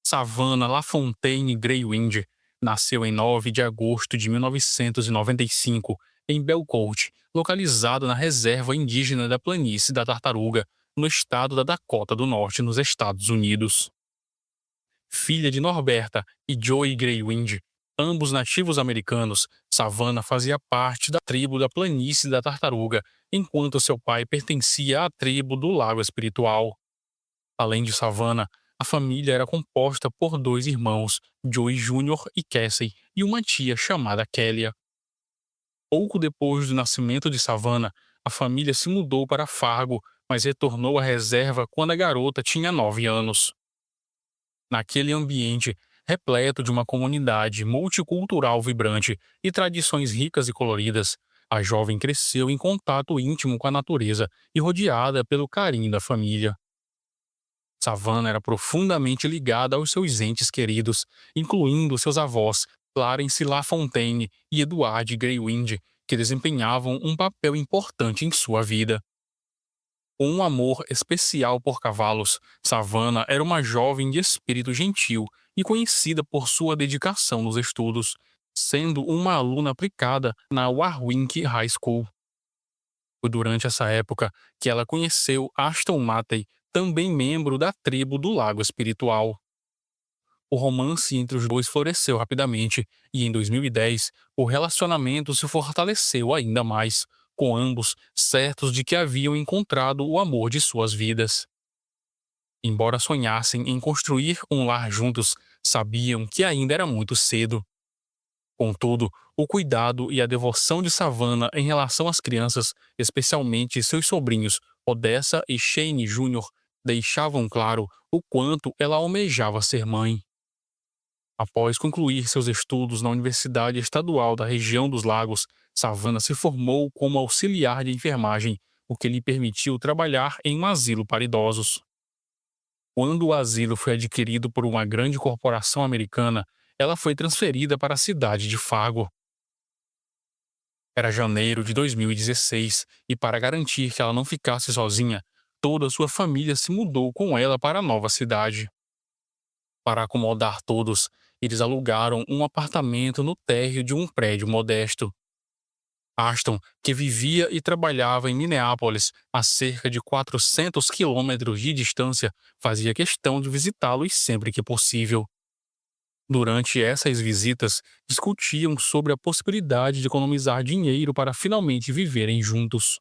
Savannah LaFontaine Greywind nasceu em 9 de agosto de 1995 em Belcourt, localizado na reserva indígena da Planície da Tartaruga, no estado da Dakota do Norte, nos Estados Unidos. Filha de Norberta e Joey Greywind, ambos nativos americanos, Savannah fazia parte da tribo da Planície da Tartaruga, enquanto seu pai pertencia à tribo do Lago Espiritual. Além de Savannah, a família era composta por dois irmãos, Joey Jr. e Casey, e uma tia chamada Kélia. Pouco depois do nascimento de Savannah, a família se mudou para Fargo, mas retornou à reserva quando a garota tinha 9 anos. Naquele ambiente, repleto de uma comunidade multicultural vibrante e tradições ricas e coloridas, a jovem cresceu em contato íntimo com a natureza e rodeada pelo carinho da família. Savannah era profundamente ligada aos seus entes queridos, incluindo seus avós, Clarence LaFontaine e Edward Greywind, que desempenhavam um papel importante em sua vida. Com um amor especial por cavalos, Savannah era uma jovem de espírito gentil e conhecida por sua dedicação nos estudos, sendo uma aluna aplicada na Warwick High School. Foi durante essa época que ela conheceu Ashton Mattei, também membro da tribo do Lago Espiritual. O romance entre os dois floresceu rapidamente e, em 2010, o relacionamento se fortaleceu ainda mais, com ambos certos de que haviam encontrado o amor de suas vidas. Embora sonhassem em construir um lar juntos, sabiam que ainda era muito cedo. Contudo, o cuidado e a devoção de Savannah em relação às crianças, especialmente seus sobrinhos Odessa e Shane Jr., deixavam claro o quanto ela almejava ser mãe. Após concluir seus estudos na Universidade Estadual da região dos Lagos, Savannah se formou como auxiliar de enfermagem, o que lhe permitiu trabalhar em um asilo para idosos. Quando o asilo foi adquirido por uma grande corporação americana, ela foi transferida para a cidade de Fargo. Era janeiro de 2016 e, para garantir que ela não ficasse sozinha, toda a sua família se mudou com ela para a nova cidade. Para acomodar todos, eles alugaram um apartamento no térreo de um prédio modesto. Ashton, que vivia e trabalhava em Minneapolis, a cerca de 400 quilômetros de distância, fazia questão de visitá-los sempre que possível. Durante essas visitas, discutiam sobre a possibilidade de economizar dinheiro para finalmente viverem juntos.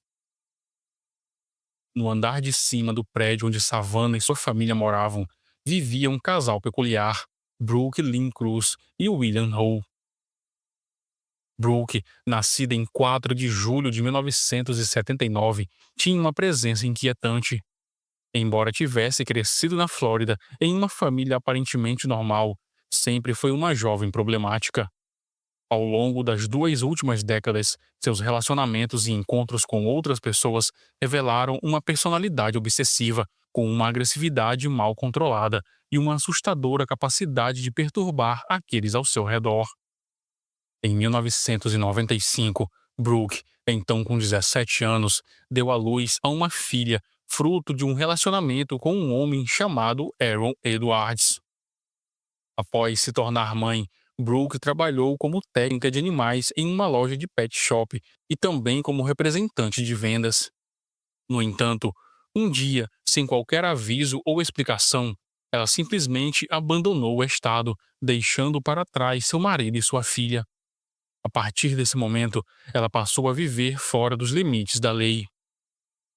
No andar de cima do prédio onde Savannah e sua família moravam, vivia um casal peculiar, Brooke Lynn Cruz e William Hall. Brooke, nascida em 4 de julho de 1979, tinha uma presença inquietante. Embora tivesse crescido na Flórida em uma família aparentemente normal, sempre foi uma jovem problemática. Ao longo das 2 últimas décadas, seus relacionamentos e encontros com outras pessoas revelaram uma personalidade obsessiva, com uma agressividade mal controlada e uma assustadora capacidade de perturbar aqueles ao seu redor. Em 1995, Brooke, então com 17 anos, deu à luz a uma filha, fruto de um relacionamento com um homem chamado Aaron Edwards. Após se tornar mãe, Brooke trabalhou como técnica de animais em uma loja de pet shop e também como representante de vendas. No entanto, um dia, sem qualquer aviso ou explicação, ela simplesmente abandonou o estado, deixando para trás seu marido e sua filha. A partir desse momento, ela passou a viver fora dos limites da lei.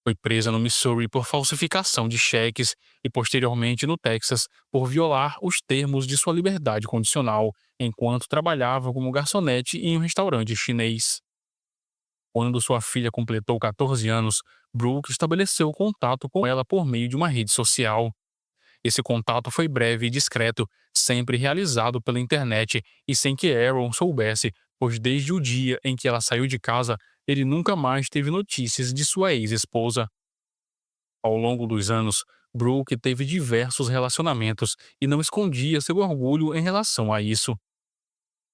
Foi presa no Missouri por falsificação de cheques e, posteriormente, no Texas, por violar os termos de sua liberdade condicional enquanto trabalhava como garçonete em um restaurante chinês. Quando sua filha completou 14 anos, Brooke estabeleceu contato com ela por meio de uma rede social. Esse contato foi breve e discreto, sempre realizado pela internet e sem que Aaron soubesse, pois desde o dia em que ela saiu de casa, ele nunca mais teve notícias de sua ex-esposa. Ao longo dos anos, Brooke teve diversos relacionamentos e não escondia seu orgulho em relação a isso.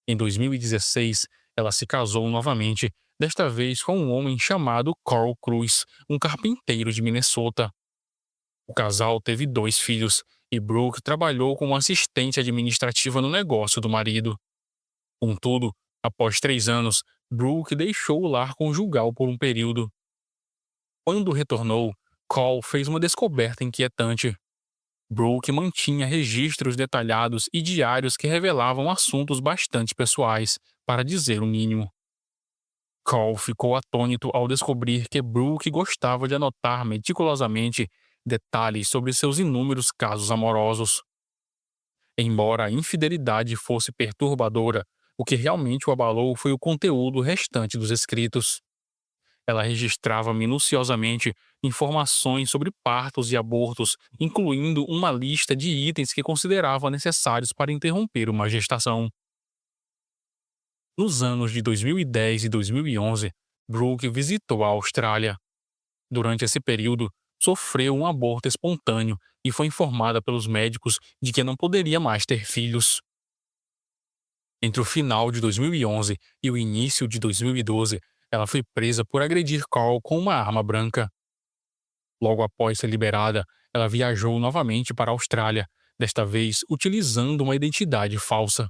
Em 2016, ela se casou novamente, desta vez com um homem chamado Carl Cruz, um carpinteiro de Minnesota. O casal teve 2 filhos e Brooke trabalhou como assistente administrativa no negócio do marido. Contudo, após 3 anos, Brooke deixou o lar conjugal por um período. Quando retornou, Cole fez uma descoberta inquietante. Brooke mantinha registros detalhados e diários que revelavam assuntos bastante pessoais, para dizer o mínimo. Cole ficou atônito ao descobrir que Brooke gostava de anotar meticulosamente detalhes sobre seus inúmeros casos amorosos. Embora a infidelidade fosse perturbadora, o que realmente o abalou foi o conteúdo restante dos escritos. Ela registrava minuciosamente informações sobre partos e abortos, incluindo uma lista de itens que considerava necessários para interromper uma gestação. Nos anos de 2010 e 2011, Brooke visitou a Austrália. Durante esse período, sofreu um aborto espontâneo e foi informada pelos médicos de que não poderia mais ter filhos. Entre o final de 2011 e o início de 2012, ela foi presa por agredir Carl com uma arma branca. Logo após ser liberada, ela viajou novamente para a Austrália, desta vez utilizando uma identidade falsa.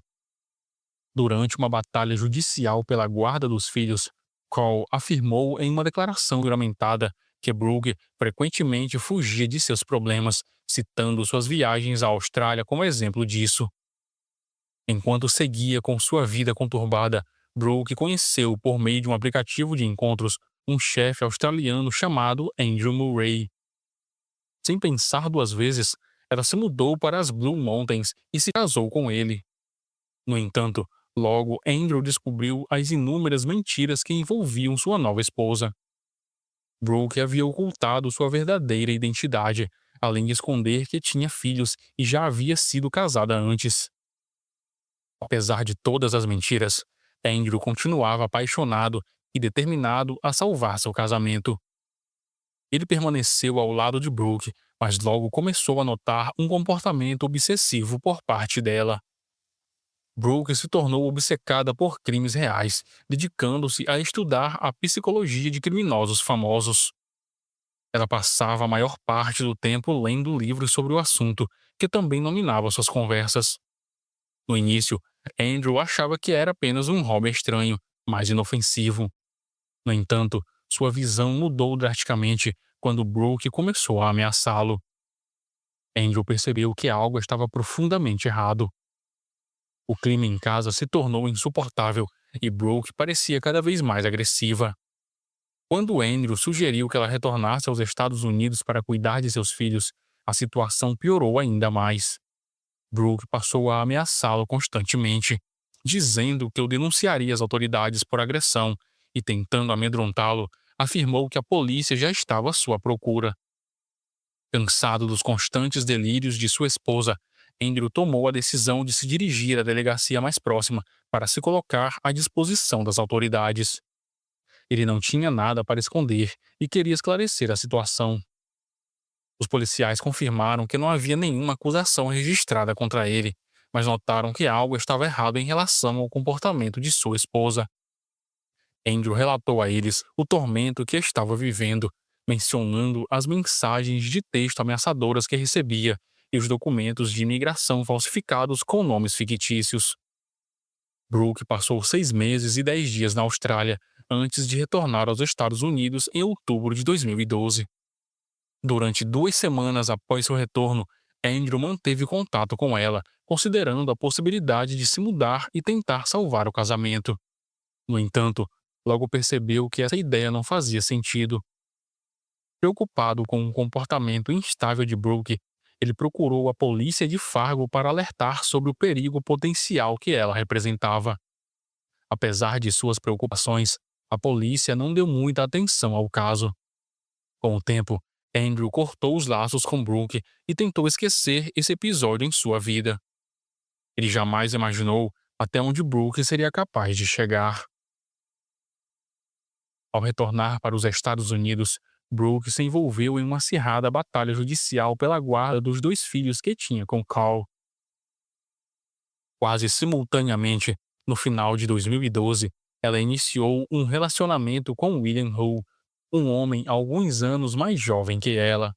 Durante uma batalha judicial pela guarda dos filhos, Cole afirmou em uma declaração juramentada que Brooke frequentemente fugia de seus problemas, citando suas viagens à Austrália como exemplo disso. Enquanto seguia com sua vida conturbada, Brooke conheceu, por meio de um aplicativo de encontros, um chefe australiano chamado Andrew Murray. Sem pensar duas vezes, ela se mudou para as Blue Mountains e se casou com ele. No entanto, logo Andrew descobriu as inúmeras mentiras que envolviam sua nova esposa. Brooke havia ocultado sua verdadeira identidade, além de esconder que tinha filhos e já havia sido casada antes. Apesar de todas as mentiras, Andrew continuava apaixonado e determinado a salvar seu casamento. Ele permaneceu ao lado de Brooke, mas logo começou a notar um comportamento obsessivo por parte dela. Brooke se tornou obcecada por crimes reais, dedicando-se a estudar a psicologia de criminosos famosos. Ela passava a maior parte do tempo lendo livros sobre o assunto, que também dominava suas conversas. No início, Andrew achava que era apenas um hobby estranho, mas inofensivo. No entanto, sua visão mudou drasticamente quando Brooke começou a ameaçá-lo. Andrew percebeu que algo estava profundamente errado. O clima em casa se tornou insuportável e Brooke parecia cada vez mais agressiva. Quando Andrew sugeriu que ela retornasse aos Estados Unidos para cuidar de seus filhos, a situação piorou ainda mais. Brooke passou a ameaçá-lo constantemente, dizendo que o denunciaria às autoridades por agressão e, tentando amedrontá-lo, afirmou que a polícia já estava à sua procura. Cansado dos constantes delírios de sua esposa, Andrew tomou a decisão de se dirigir à delegacia mais próxima para se colocar à disposição das autoridades. Ele não tinha nada para esconder e queria esclarecer a situação. Os policiais confirmaram que não havia nenhuma acusação registrada contra ele, mas notaram que algo estava errado em relação ao comportamento de sua esposa. Andrew relatou a eles o tormento que estava vivendo, mencionando as mensagens de texto ameaçadoras que recebia e os documentos de imigração falsificados com nomes fictícios. Brooke passou 6 meses e 10 dias na Austrália antes de retornar aos Estados Unidos em outubro de 2012. Durante 2 semanas após seu retorno, Andrew manteve contato com ela, considerando a possibilidade de se mudar e tentar salvar o casamento. No entanto, logo percebeu que essa ideia não fazia sentido. Preocupado com o comportamento instável de Brooke, ele procurou a polícia de Fargo para alertar sobre o perigo potencial que ela representava. Apesar de suas preocupações, a polícia não deu muita atenção ao caso. Com o tempo, Andrew cortou os laços com Brooke e tentou esquecer esse episódio em sua vida. Ele jamais imaginou até onde Brooke seria capaz de chegar. Ao retornar para os Estados Unidos, Brooke se envolveu em uma acirrada batalha judicial pela guarda dos 2 filhos que tinha com Carl. Quase simultaneamente, no final de 2012, ela iniciou um relacionamento com William Hull, um homem alguns anos mais jovem que ela.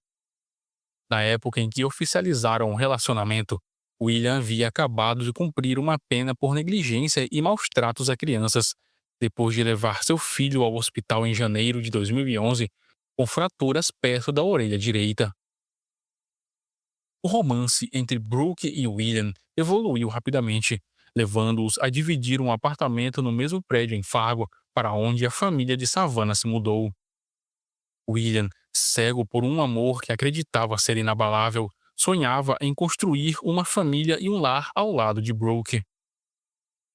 Na época em que oficializaram o relacionamento, William havia acabado de cumprir uma pena por negligência e maus tratos a crianças, depois de levar seu filho ao hospital em janeiro de 2011 com fraturas perto da orelha direita. O romance entre Brooke e William evoluiu rapidamente, levando-os a dividir um apartamento no mesmo prédio em Fargo, para onde a família de Savannah se mudou. William, cego por um amor que acreditava ser inabalável, sonhava em construir uma família e um lar ao lado de Brooke.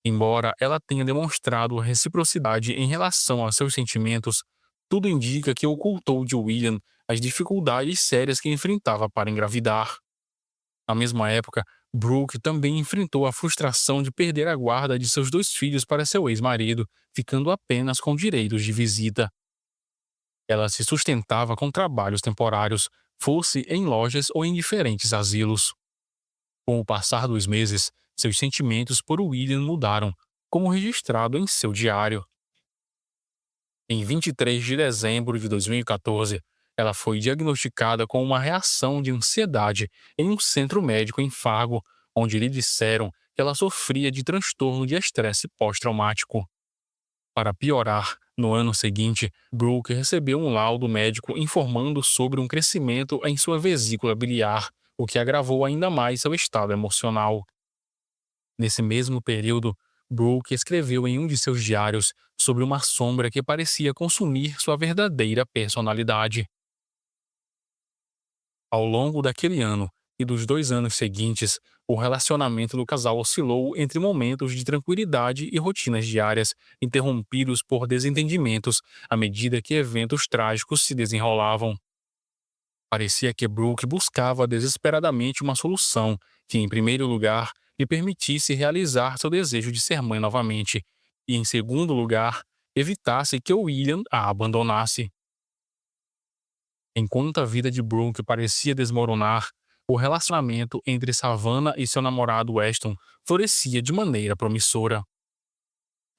Embora ela tenha demonstrado reciprocidade em relação aos seus sentimentos, tudo indica que ocultou de William as dificuldades sérias que enfrentava para engravidar. Na mesma época, Brooke também enfrentou a frustração de perder a guarda de seus dois filhos para seu ex-marido, ficando apenas com direitos de visita. Ela se sustentava com trabalhos temporários, fosse em lojas ou em diferentes asilos. Com o passar dos meses, seus sentimentos por William mudaram, como registrado em seu diário. Em 23 de dezembro de 2014, ela foi diagnosticada com uma reação de ansiedade em um centro médico em Fargo, onde lhe disseram que ela sofria de transtorno de estresse pós-traumático. Para piorar, no ano seguinte, Brooke recebeu um laudo médico informando sobre um crescimento em sua vesícula biliar, o que agravou ainda mais seu estado emocional. Nesse mesmo período, Brooke escreveu em um de seus diários sobre uma sombra que parecia consumir sua verdadeira personalidade. Ao longo daquele ano e dos 2 anos seguintes, o relacionamento do casal oscilou entre momentos de tranquilidade e rotinas diárias, interrompidos por desentendimentos à medida que eventos trágicos se desenrolavam. Parecia que Brooke buscava desesperadamente uma solução que, em primeiro lugar, lhe permitisse realizar seu desejo de ser mãe novamente, e, em segundo lugar, evitasse que William a abandonasse. Enquanto a vida de Brooke parecia desmoronar, o relacionamento entre Savannah e seu namorado Weston florescia de maneira promissora.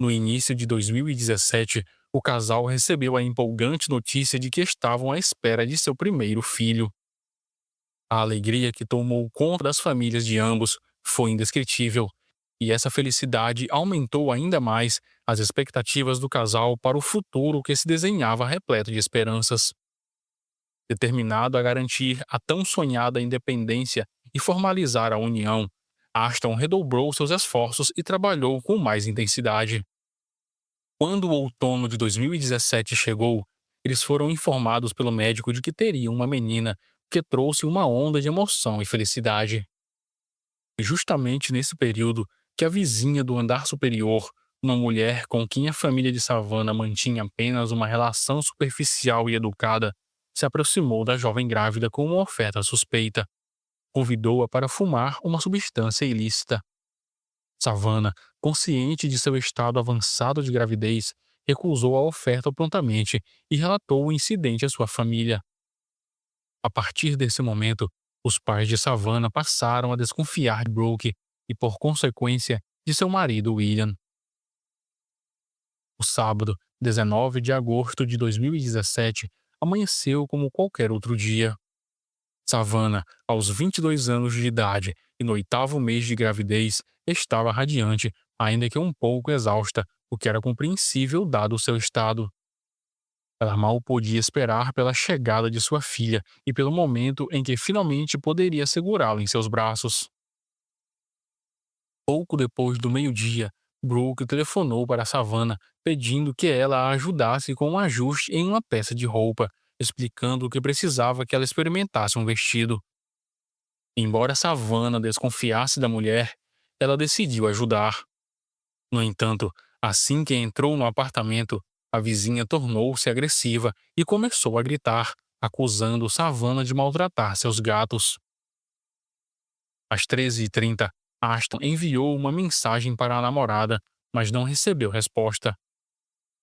No início de 2017, o casal recebeu a empolgante notícia de que estavam à espera de seu primeiro filho. A alegria que tomou conta das famílias de ambos foi indescritível, e essa felicidade aumentou ainda mais as expectativas do casal para o futuro que se desenhava repleto de esperanças. Determinado a garantir a tão sonhada independência e formalizar a união, Ashton redobrou seus esforços e trabalhou com mais intensidade. Quando o outono de 2017 chegou, eles foram informados pelo médico de que teriam uma menina, que trouxe uma onda de emoção e felicidade. E justamente nesse período que a vizinha do andar superior, uma mulher com quem a família de Savannah mantinha apenas uma relação superficial e educada, se aproximou da jovem grávida com uma oferta suspeita. Convidou-a para fumar uma substância ilícita. Savannah, consciente de seu estado avançado de gravidez, recusou a oferta prontamente e relatou o incidente à sua família. A partir desse momento, os pais de Savannah passaram a desconfiar de Brooke e, por consequência, de seu marido William. O sábado, 19 de agosto de 2017, amanheceu como qualquer outro dia. Savannah, aos 22 anos de idade e no 8º mês de gravidez, estava radiante, ainda que um pouco exausta, o que era compreensível dado o seu estado. Ela mal podia esperar pela chegada de sua filha e pelo momento em que finalmente poderia segurá-la em seus braços. Pouco depois do meio-dia, Brooke telefonou para Savannah pedindo que ela a ajudasse com um ajuste em uma peça de roupa, explicando que precisava que ela experimentasse um vestido. Embora Savannah desconfiasse da mulher, ela decidiu ajudar. No entanto, assim que entrou no apartamento, a vizinha tornou-se agressiva e começou a gritar, acusando Savannah de maltratar seus gatos. Às 13h30, Ashton enviou uma mensagem para a namorada, mas não recebeu resposta.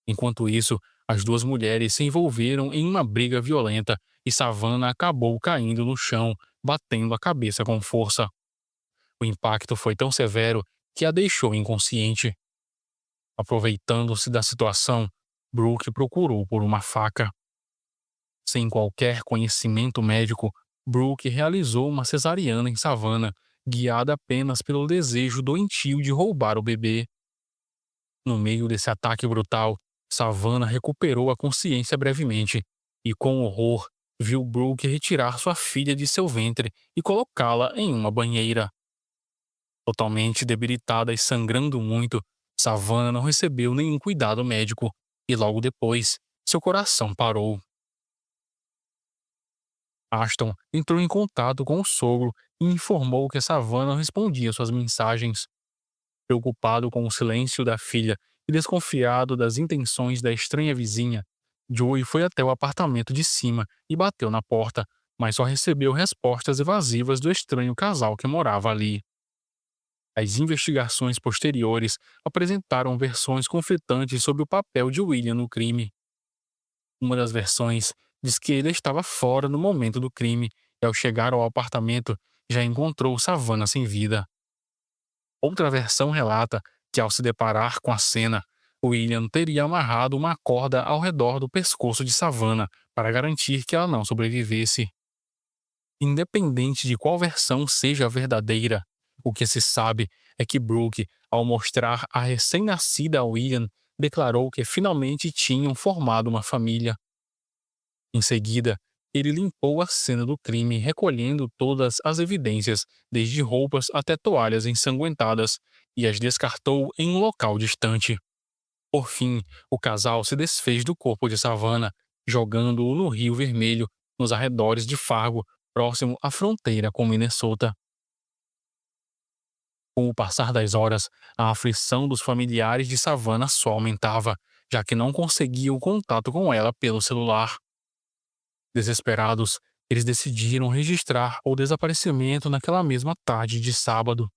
Enquanto isso, as duas mulheres se envolveram em uma briga violenta e Savannah acabou caindo no chão, batendo a cabeça com força. O impacto foi tão severo que a deixou inconsciente. Aproveitando-se da situação, Brooke procurou por uma faca. Sem qualquer conhecimento médico, Brooke realizou uma cesariana em Savannah, guiada apenas pelo desejo doentio de roubar o bebê. No meio desse ataque brutal, Savannah recuperou a consciência brevemente e, com horror, viu Brooke retirar sua filha de seu ventre e colocá-la em uma banheira. Totalmente debilitada e sangrando muito, Savannah não recebeu nenhum cuidado médico e, logo depois, seu coração parou. Ashton entrou em contato com o sogro e informou que Savannah não respondia suas mensagens. Preocupado com o silêncio da filha e desconfiado das intenções da estranha vizinha, Joey foi até o apartamento de cima e bateu na porta, mas só recebeu respostas evasivas do estranho casal que morava ali. As investigações posteriores apresentaram versões conflitantes sobre o papel de William no crime. Uma das versões diz que ele estava fora no momento do crime e, ao chegar ao apartamento, já encontrou Savannah sem vida. Outra versão relata que, ao se deparar com a cena, William teria amarrado uma corda ao redor do pescoço de Savannah para garantir que ela não sobrevivesse. Independente de qual versão seja a verdadeira, o que se sabe é que Brooke, ao mostrar a recém-nascida a William, declarou que finalmente tinham formado uma família. Em seguida, ele limpou a cena do crime, recolhendo todas as evidências, desde roupas até toalhas ensanguentadas, e as descartou em um local distante. Por fim, o casal se desfez do corpo de Savannah, jogando-o no Rio Vermelho, nos arredores de Fargo, próximo à fronteira com Minnesota. Com o passar das horas, a aflição dos familiares de Savannah só aumentava, já que não conseguiam contato com ela pelo celular. Desesperados, eles decidiram registrar o desaparecimento naquela mesma tarde de sábado.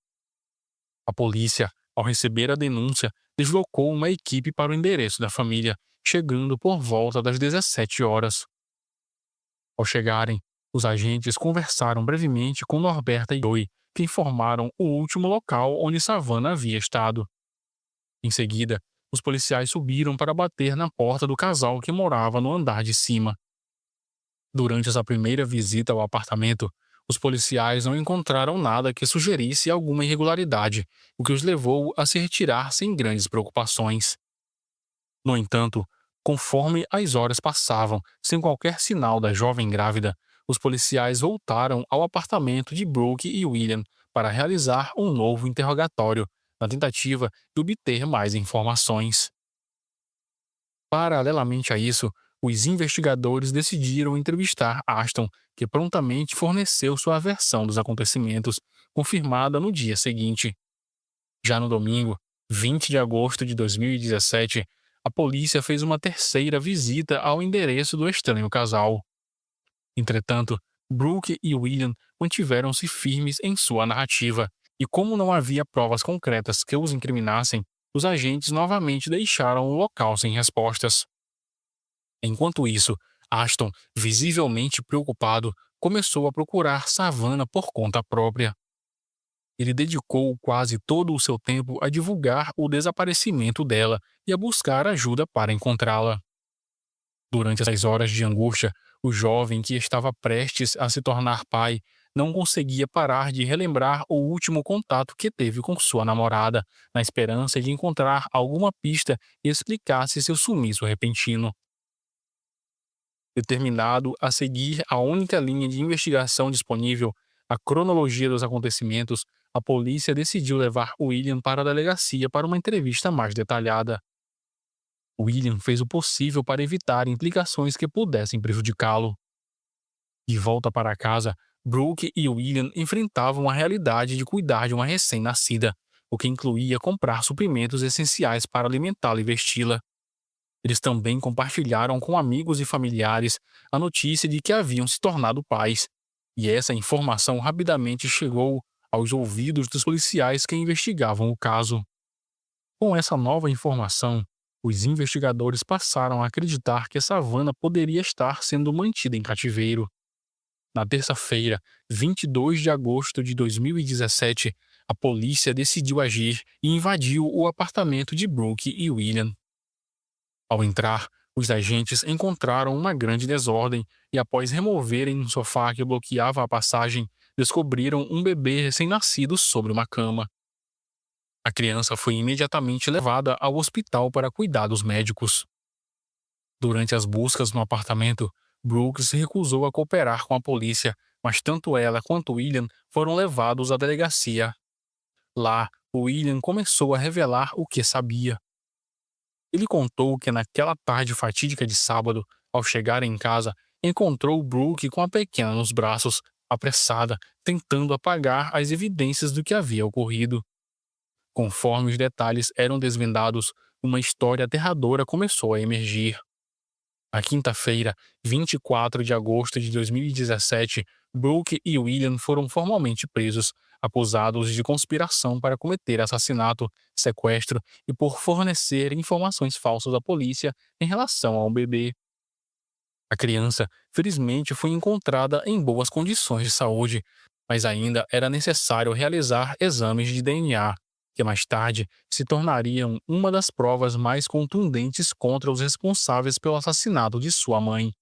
A polícia, ao receber a denúncia, deslocou uma equipe para o endereço da família, chegando por volta das 17 horas. Ao chegarem, os agentes conversaram brevemente com Norberta e Joey, que informaram o último local onde Savannah havia estado. Em seguida, os policiais subiram para bater na porta do casal que morava no andar de cima. Durante essa primeira visita ao apartamento, os policiais não encontraram nada que sugerisse alguma irregularidade, o que os levou a se retirar sem grandes preocupações. No entanto, conforme as horas passavam, sem qualquer sinal da jovem grávida, os policiais voltaram ao apartamento de Brooke e William para realizar um novo interrogatório, na tentativa de obter mais informações. Paralelamente a isso, os investigadores decidiram entrevistar Ashton, que prontamente forneceu sua versão dos acontecimentos, confirmada no dia seguinte. Já no domingo, 20 de agosto de 2017, a polícia fez uma terceira visita ao endereço do estranho casal. Entretanto, Brooke e William mantiveram-se firmes em sua narrativa, e como não havia provas concretas que os incriminassem, os agentes novamente deixaram o local sem respostas. Enquanto isso, Ashton, visivelmente preocupado, começou a procurar Savannah por conta própria. Ele dedicou quase todo o seu tempo a divulgar o desaparecimento dela e a buscar ajuda para encontrá-la. Durante essas horas de angústia, o jovem que estava prestes a se tornar pai não conseguia parar de relembrar o último contato que teve com sua namorada, na esperança de encontrar alguma pista que explicasse seu sumiço repentino. Determinado a seguir a única linha de investigação disponível, a cronologia dos acontecimentos, a polícia decidiu levar William para a delegacia para uma entrevista mais detalhada. William fez o possível para evitar implicações que pudessem prejudicá-lo. De volta para casa, Brooke e William enfrentavam a realidade de cuidar de uma recém-nascida, o que incluía comprar suprimentos essenciais para alimentá-la e vesti-la. Eles também compartilharam com amigos e familiares a notícia de que haviam se tornado pais, e essa informação rapidamente chegou aos ouvidos dos policiais que investigavam o caso. Com essa nova informação, os investigadores passaram a acreditar que Savannah poderia estar sendo mantida em cativeiro. Na terça-feira, 22 de agosto de 2017, a polícia decidiu agir e invadiu o apartamento de Brooke e William. Ao entrar, Os agentes encontraram uma grande desordem e, após removerem um sofá que bloqueava a passagem, descobriram um bebê recém-nascido sobre uma cama. A criança foi imediatamente levada ao hospital para cuidados médicos. Durante as buscas no apartamento, Brooks se recusou a cooperar com a polícia, mas tanto ela quanto William foram levados à delegacia. Lá, William começou a revelar o que sabia. Ele contou que naquela tarde fatídica de sábado, ao chegar em casa, encontrou Brooke com a pequena nos braços, apressada, tentando apagar as evidências do que havia ocorrido. Conforme os detalhes eram desvendados, uma história aterradora começou a emergir. Na quinta-feira, 24 de agosto de 2017, Brooke e William foram formalmente presos, acusados de conspiração para cometer assassinato, sequestro e por fornecer informações falsas à polícia em relação ao bebê. A criança, felizmente, foi encontrada em boas condições de saúde, mas ainda era necessário realizar exames de DNA, que mais tarde se tornariam uma das provas mais contundentes contra os responsáveis pelo assassinato de sua mãe.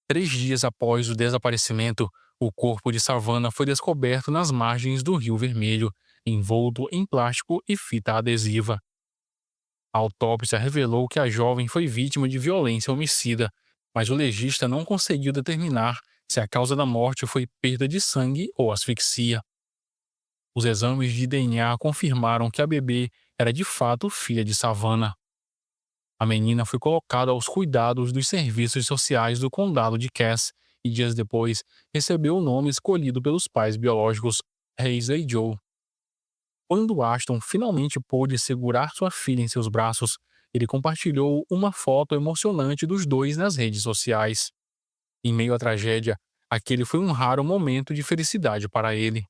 3 dias após o desaparecimento, o corpo de Savannah foi descoberto nas margens do Rio Vermelho, envolto em plástico e fita adesiva. A autópsia revelou que a jovem foi vítima de violência homicida, mas o legista não conseguiu determinar se a causa da morte foi perda de sangue ou asfixia. Os exames de DNA confirmaram que a bebê era de fato filha de Savannah. A menina foi colocada aos cuidados dos serviços sociais do condado de Cass e, dias depois, recebeu o nome escolhido pelos pais biológicos, Hazley Joe. Quando Ashton finalmente pôde segurar sua filha em seus braços, ele compartilhou uma foto emocionante dos dois nas redes sociais. Em meio à tragédia, aquele foi um raro momento de felicidade para ele.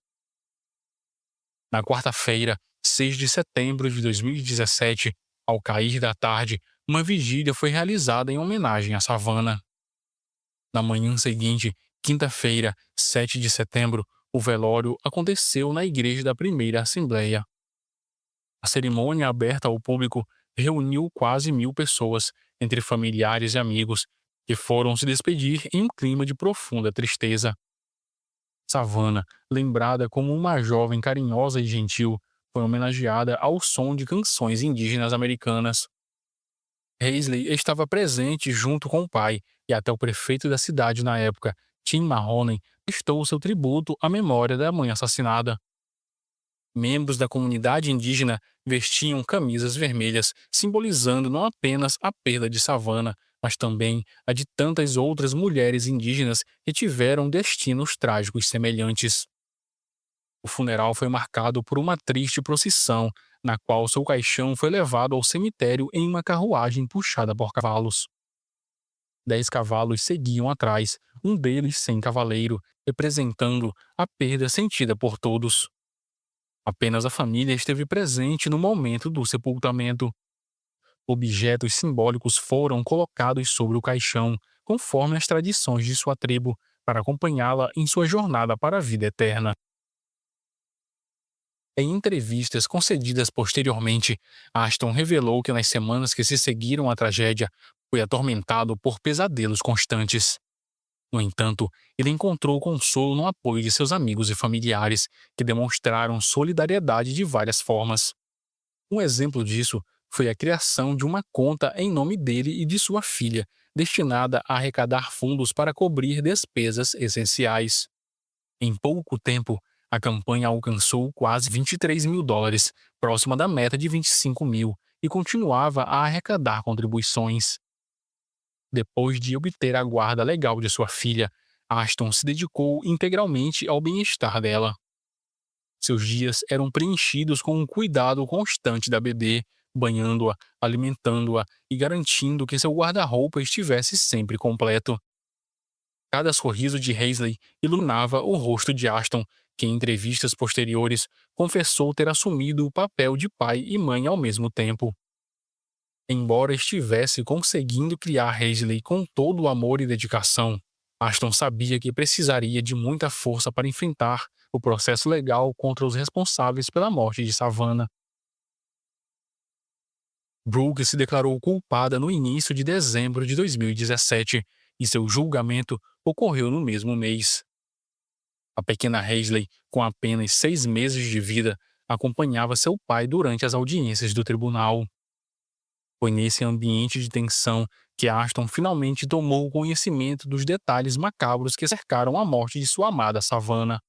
Na quarta-feira, 6 de setembro de 2017, ao cair da tarde, uma vigília foi realizada em homenagem a Savannah. Na manhã seguinte, quinta-feira, 7 de setembro, o velório aconteceu na igreja da Primeira Assembleia. A cerimônia aberta ao público reuniu quase 1.000 pessoas, entre familiares e amigos, que foram se despedir em um clima de profunda tristeza. Savannah, lembrada como uma jovem carinhosa e gentil, foi homenageada ao som de canções indígenas americanas. Hazley estava presente junto com o pai, e até o prefeito da cidade na época, Tim Mahoney, prestou seu tributo à memória da mãe assassinada. Membros da comunidade indígena vestiam camisas vermelhas, simbolizando não apenas a perda de Savannah, mas também a de tantas outras mulheres indígenas que tiveram destinos trágicos semelhantes. O funeral foi marcado por uma triste procissão, na qual seu caixão foi levado ao cemitério em uma carruagem puxada por cavalos. 10 cavalos seguiam atrás, um deles sem cavaleiro, representando a perda sentida por todos. Apenas a família esteve presente no momento do sepultamento. Objetos simbólicos foram colocados sobre o caixão, conforme as tradições de sua tribo, para acompanhá-la em sua jornada para a vida eterna. Em entrevistas concedidas posteriormente, Ashton revelou que nas semanas que se seguiram à tragédia, foi atormentado por pesadelos constantes. No entanto, ele encontrou consolo no apoio de seus amigos e familiares, que demonstraram solidariedade de várias formas. Um exemplo disso foi a criação de uma conta em nome dele e de sua filha, destinada a arrecadar fundos para cobrir despesas essenciais. Em pouco tempo, a campanha alcançou quase US$ 23.000, próxima da meta de 25 mil, e continuava a arrecadar contribuições. Depois de obter a guarda legal de sua filha, Ashton se dedicou integralmente ao bem-estar dela. Seus dias eram preenchidos com um cuidado constante da bebê, banhando-a, alimentando-a e garantindo que seu guarda-roupa estivesse sempre completo. Cada sorriso de Hazley iluminava o rosto de Ashton, que em entrevistas posteriores confessou ter assumido o papel de pai e mãe ao mesmo tempo. Embora estivesse conseguindo criar Hazley com todo o amor e dedicação, Ashton sabia que precisaria de muita força para enfrentar o processo legal contra os responsáveis pela morte de Savannah. Brooke se declarou culpada no início de dezembro de 2017 e seu julgamento ocorreu no mesmo mês. A pequena Hazley, com apenas 6 meses de vida, acompanhava seu pai durante as audiências do tribunal. Foi nesse ambiente de tensão que Aston finalmente tomou conhecimento dos detalhes macabros que cercaram a morte de sua amada Savannah.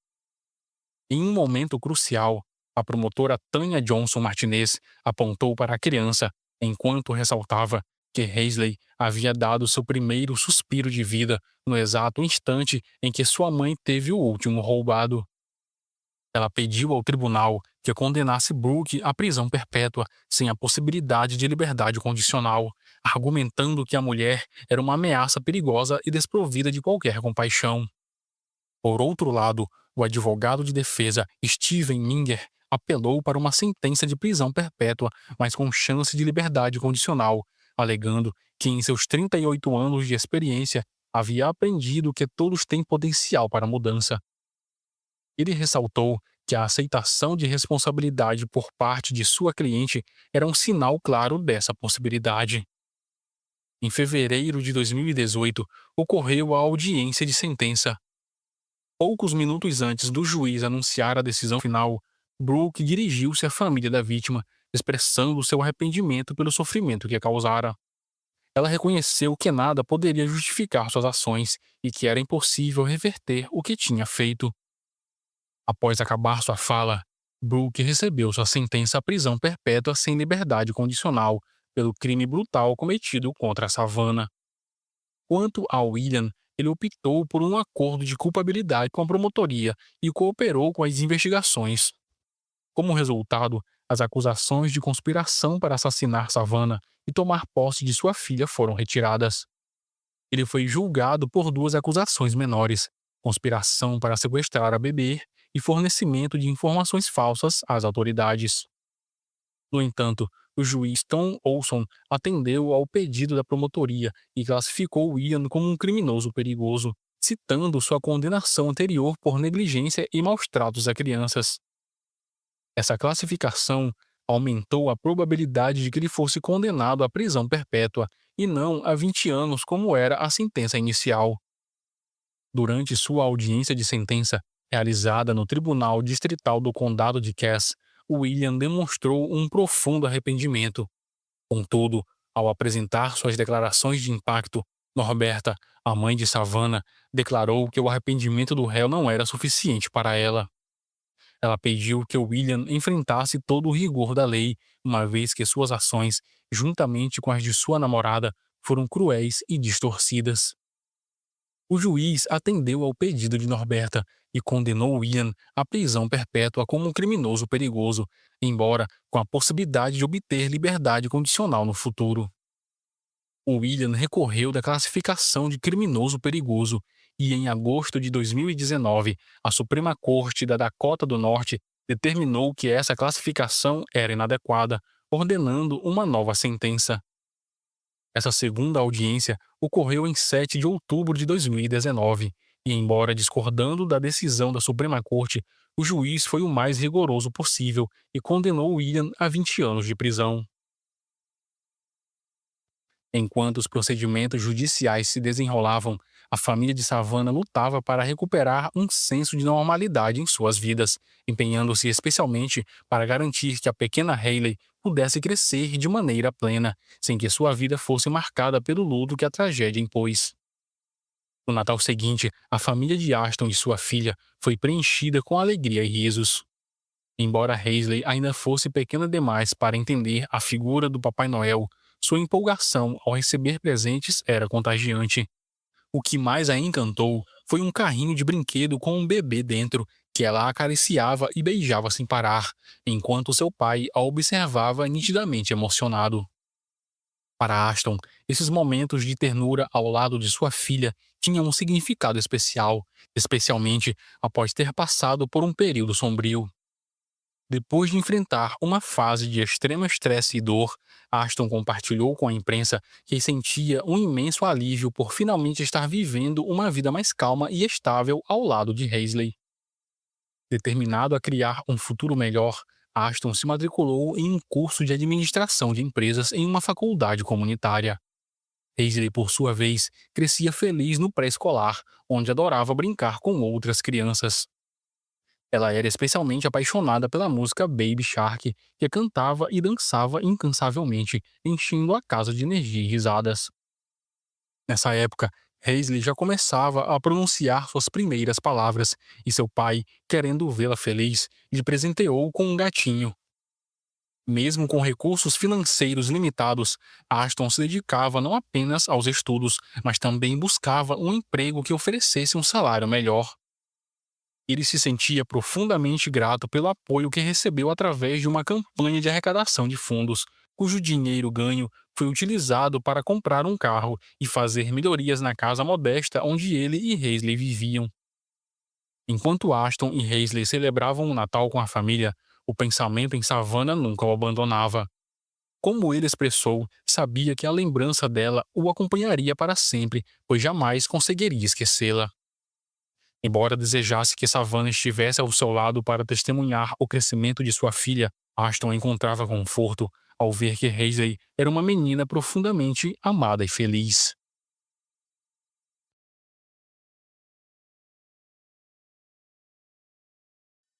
Em um momento crucial, a promotora Tanya Johnson Martinez apontou para a criança, enquanto ressaltava que Hazley havia dado seu primeiro suspiro de vida no exato instante em que sua mãe teve o último roubado. Ela pediu ao tribunal que condenasse Brooke à prisão perpétua sem a possibilidade de liberdade condicional, argumentando que a mulher era uma ameaça perigosa e desprovida de qualquer compaixão. Por outro lado, o advogado de defesa Steven Minger apelou para uma sentença de prisão perpétua, mas com chance de liberdade condicional, alegando que em seus 38 anos de experiência havia aprendido que todos têm potencial para mudança. Ele ressaltou que a aceitação de responsabilidade por parte de sua cliente era um sinal claro dessa possibilidade. Em fevereiro de 2018, ocorreu a audiência de sentença. Poucos minutos antes do juiz anunciar a decisão final, Brooke dirigiu-se à família da vítima, expressando seu arrependimento pelo sofrimento que causara. Ela reconheceu que nada poderia justificar suas ações e que era impossível reverter o que tinha feito. Após acabar sua fala, Brooke recebeu sua sentença à prisão perpétua sem liberdade condicional pelo crime brutal cometido contra Savannah. Quanto a William, ele optou por um acordo de culpabilidade com a promotoria e cooperou com as investigações. Como resultado, as acusações de conspiração para assassinar Savannah e tomar posse de sua filha foram retiradas. Ele foi julgado por duas acusações menores: conspiração para sequestrar a bebê e fornecimento de informações falsas às autoridades. No entanto, o juiz Tom Olson atendeu ao pedido da promotoria e classificou Ian como um criminoso perigoso, citando sua condenação anterior por negligência e maus-tratos a crianças. Essa classificação aumentou a probabilidade de que ele fosse condenado à prisão perpétua e não a 20 anos como era a sentença inicial. Durante sua audiência de sentença, realizada no Tribunal Distrital do Condado de Cass, William demonstrou um profundo arrependimento. Contudo, ao apresentar suas declarações de impacto, Norberta, a mãe de Savannah, declarou que o arrependimento do réu não era suficiente para ela. Ela pediu que William enfrentasse todo o rigor da lei, uma vez que suas ações, juntamente com as de sua namorada, foram cruéis e distorcidas. O juiz atendeu ao pedido de Norberta e condenou Ian à prisão perpétua como um criminoso perigoso, embora com a possibilidade de obter liberdade condicional no futuro. O William recorreu da classificação de criminoso perigoso e, em agosto de 2019, a Suprema Corte da Dakota do Norte determinou que essa classificação era inadequada, ordenando uma nova sentença. Essa segunda audiência ocorreu em 7 de outubro de 2019 e, embora discordando da decisão da Suprema Corte, o juiz foi o mais rigoroso possível e condenou William a 20 anos de prisão. Enquanto os procedimentos judiciais se desenrolavam, a família de Savannah lutava para recuperar um senso de normalidade em suas vidas, empenhando-se especialmente para garantir que a pequena Hayley pudesse crescer de maneira plena, sem que sua vida fosse marcada pelo luto que a tragédia impôs. No Natal seguinte, a família de Aston e sua filha foi preenchida com alegria e risos. Embora Hazley ainda fosse pequena demais para entender a figura do Papai Noel, sua empolgação ao receber presentes era contagiante. O que mais a encantou foi um carrinho de brinquedo com um bebê dentro, que ela acariciava e beijava sem parar, enquanto seu pai a observava nitidamente emocionado. Para Aston, esses momentos de ternura ao lado de sua filha tinham um significado especial, especialmente após ter passado por um período sombrio. Depois de enfrentar uma fase de extremo estresse e dor, Aston compartilhou com a imprensa que sentia um imenso alívio por finalmente estar vivendo uma vida mais calma e estável ao lado de Hazley. Determinado a criar um futuro melhor, Ashton se matriculou em um curso de administração de empresas em uma faculdade comunitária. Paisley, por sua vez, crescia feliz no pré-escolar, onde adorava brincar com outras crianças. Ela era especialmente apaixonada pela música Baby Shark, que cantava e dançava incansavelmente, enchendo a casa de energia e risadas. Nessa época, Paisley já começava a pronunciar suas primeiras palavras, e seu pai, querendo vê-la feliz, lhe presenteou com um gatinho. Mesmo com recursos financeiros limitados, Ashton se dedicava não apenas aos estudos, mas também buscava um emprego que oferecesse um salário melhor. Ele se sentia profundamente grato pelo apoio que recebeu através de uma campanha de arrecadação de fundos, cujo dinheiro ganho foi utilizado para comprar um carro e fazer melhorias na casa modesta onde ele e Paisley viviam. Enquanto Ashton e Paisley celebravam o Natal com a família, o pensamento em Savannah nunca o abandonava. Como ele expressou, sabia que a lembrança dela o acompanharia para sempre, pois jamais conseguiria esquecê-la. Embora desejasse que Savannah estivesse ao seu lado para testemunhar o crescimento de sua filha, Ashton encontrava conforto ao ver que Paisley era uma menina profundamente amada e feliz.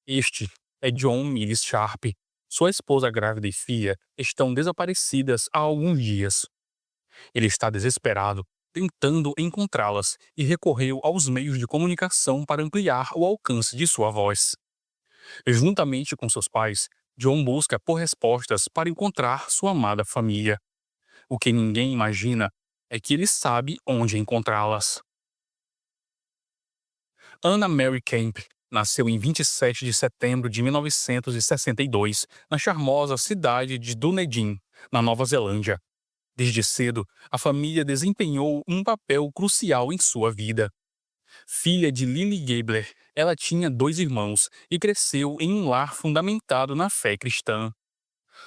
Este é John Mills Sharp. Sua esposa grávida e filha estão desaparecidas há alguns dias. Ele está desesperado, tentando encontrá-las, e recorreu aos meios de comunicação para ampliar o alcance de sua voz. Juntamente com seus pais, John busca por respostas para encontrar sua amada família. O que ninguém imagina é que ele sabe onde encontrá-las. Anna Mary Camp nasceu em 27 de setembro de 1962, na charmosa cidade de Dunedin, na Nova Zelândia. Desde cedo, a família desempenhou um papel crucial em sua vida. Filha de Lily Gabler, ela tinha dois irmãos e cresceu em um lar fundamentado na fé cristã.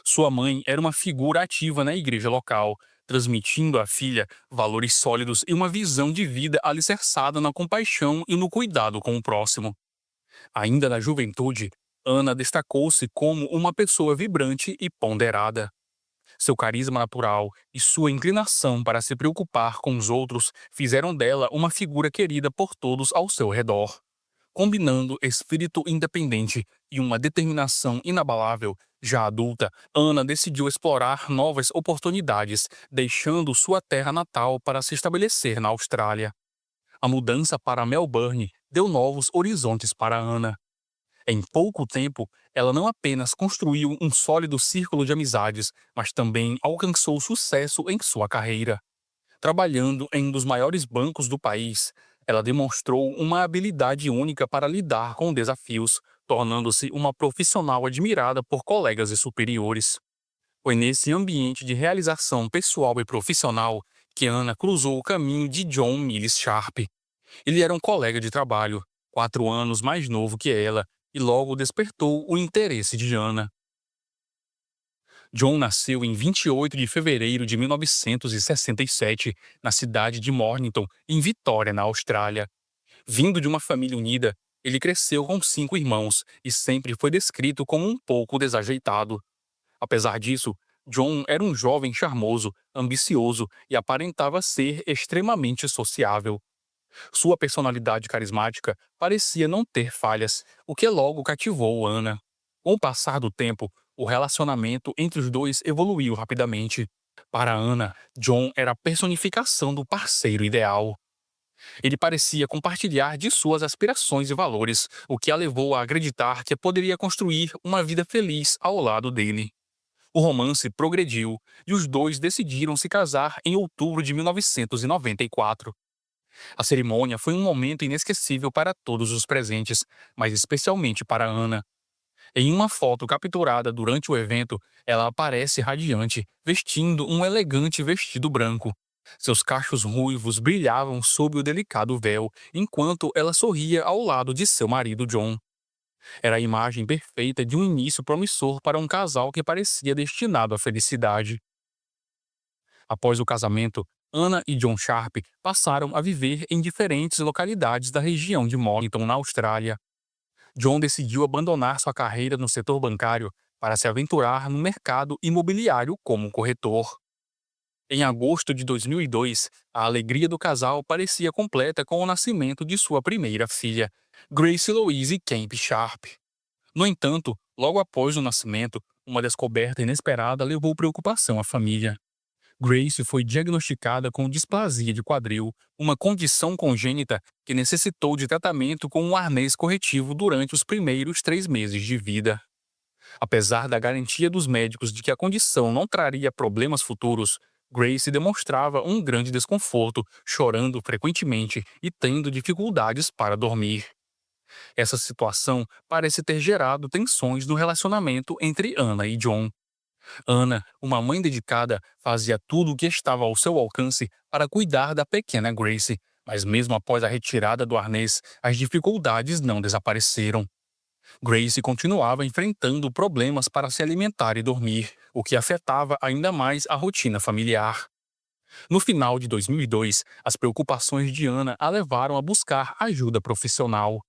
Sua mãe era uma figura ativa na igreja local, transmitindo à filha valores sólidos e uma visão de vida alicerçada na compaixão e no cuidado com o próximo. Ainda na juventude, Ana destacou-se como uma pessoa vibrante e ponderada. Seu carisma natural e sua inclinação para se preocupar com os outros fizeram dela uma figura querida por todos ao seu redor. Combinando espírito independente e uma determinação inabalável, já adulta, Ana decidiu explorar novas oportunidades, deixando sua terra natal para se estabelecer na Austrália. A mudança para Melbourne deu novos horizontes para Ana. Em pouco tempo, ela não apenas construiu um sólido círculo de amizades, mas também alcançou sucesso em sua carreira. Trabalhando em um dos maiores bancos do país, ela demonstrou uma habilidade única para lidar com desafios, tornando-se uma profissional admirada por colegas e superiores. Foi nesse ambiente de realização pessoal e profissional que Ana cruzou o caminho de John Mills Sharp. Ele era um colega de trabalho, 4 anos mais novo que ela, e logo despertou o interesse de Ana. John nasceu em 28 de fevereiro de 1967, na cidade de Mornington, em Vitória, na Austrália. Vindo de uma família unida, ele cresceu com 5 irmãos e sempre foi descrito como um pouco desajeitado. Apesar disso, John era um jovem charmoso, ambicioso e aparentava ser extremamente sociável. Sua personalidade carismática parecia não ter falhas, o que logo cativou Anna. Com o passar do tempo, o relacionamento entre os dois evoluiu rapidamente. Para Anna, John era a personificação do parceiro ideal. Ele parecia compartilhar de suas aspirações e valores, o que a levou a acreditar que poderia construir uma vida feliz ao lado dele. O romance progrediu e os dois decidiram se casar em outubro de 1994. A cerimônia foi um momento inesquecível para todos os presentes, mas especialmente para Anna. Em uma foto capturada durante o evento, ela aparece radiante, vestindo um elegante vestido branco. Seus cachos ruivos brilhavam sob o delicado véu, enquanto ela sorria ao lado de seu marido John. Era a imagem perfeita de um início promissor para um casal que parecia destinado à felicidade. Após o casamento, Anna e John Sharp passaram a viver em diferentes localidades da região de Mornington, na Austrália. John decidiu abandonar sua carreira no setor bancário para se aventurar no mercado imobiliário como corretor. Em agosto de 2002, a alegria do casal parecia completa com o nascimento de sua primeira filha, Grace Louise Kemp Sharp. No entanto, logo após o nascimento, uma descoberta inesperada levou preocupação à família. Grace foi diagnosticada com displasia de quadril, uma condição congênita que necessitou de tratamento com um arnês corretivo durante os primeiros 3 meses de vida. Apesar da garantia dos médicos de que a condição não traria problemas futuros, Grace demonstrava um grande desconforto, chorando frequentemente e tendo dificuldades para dormir. Essa situação parece ter gerado tensões no relacionamento entre Anna e John. Anna, uma mãe dedicada, fazia tudo o que estava ao seu alcance para cuidar da pequena Grace, mas mesmo após a retirada do arnês, as dificuldades não desapareceram. Grace continuava enfrentando problemas para se alimentar e dormir, o que afetava ainda mais a rotina familiar. No final de 2002, as preocupações de Anna a levaram a buscar ajuda profissional.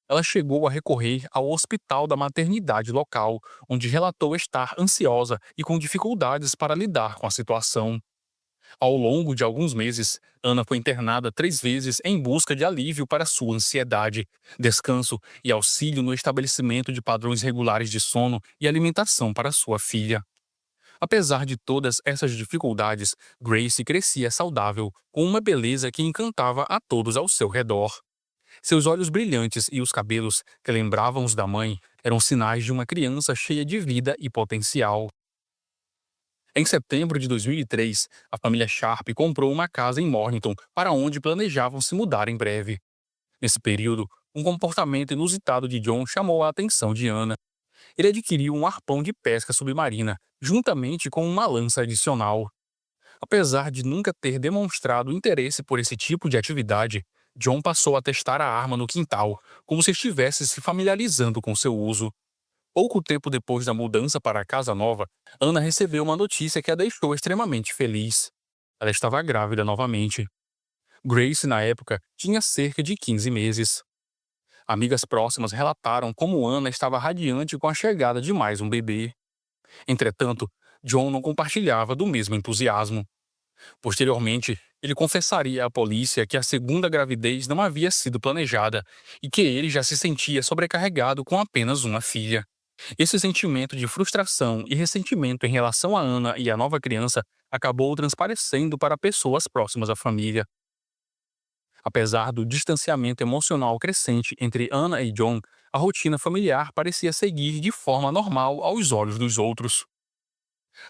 Ela chegou a recorrer ao hospital da maternidade local, onde relatou estar ansiosa e com dificuldades para lidar com a situação. Ao longo de alguns meses, Ana foi internada 3 vezes em busca de alívio para sua ansiedade, descanso e auxílio no estabelecimento de padrões regulares de sono e alimentação para sua filha. Apesar de todas essas dificuldades, Grace crescia saudável, com uma beleza que encantava a todos ao seu redor. Seus olhos brilhantes e os cabelos, que lembravam os da mãe, eram sinais de uma criança cheia de vida e potencial. Em setembro de 2003, a família Sharp comprou uma casa em Mornington, para onde planejavam se mudar em breve. Nesse período, um comportamento inusitado de John chamou a atenção de Anna. Ele adquiriu um arpão de pesca submarina, juntamente com uma lança adicional. Apesar de nunca ter demonstrado interesse por esse tipo de atividade, John passou a testar a arma no quintal, como se estivesse se familiarizando com seu uso. Pouco tempo depois da mudança para a casa nova, Anna recebeu uma notícia que a deixou extremamente feliz. Ela estava grávida novamente. Grace, na época, tinha cerca de 15 meses. Amigas próximas relataram como Anna estava radiante com a chegada de mais um bebê. Entretanto, John não compartilhava do mesmo entusiasmo. Posteriormente, ele confessaria à polícia que a segunda gravidez não havia sido planejada e que ele já se sentia sobrecarregado com apenas uma filha. Esse sentimento de frustração e ressentimento em relação a Anna e a nova criança acabou transparecendo para pessoas próximas à família. Apesar do distanciamento emocional crescente entre Anna e John, a rotina familiar parecia seguir de forma normal aos olhos dos outros.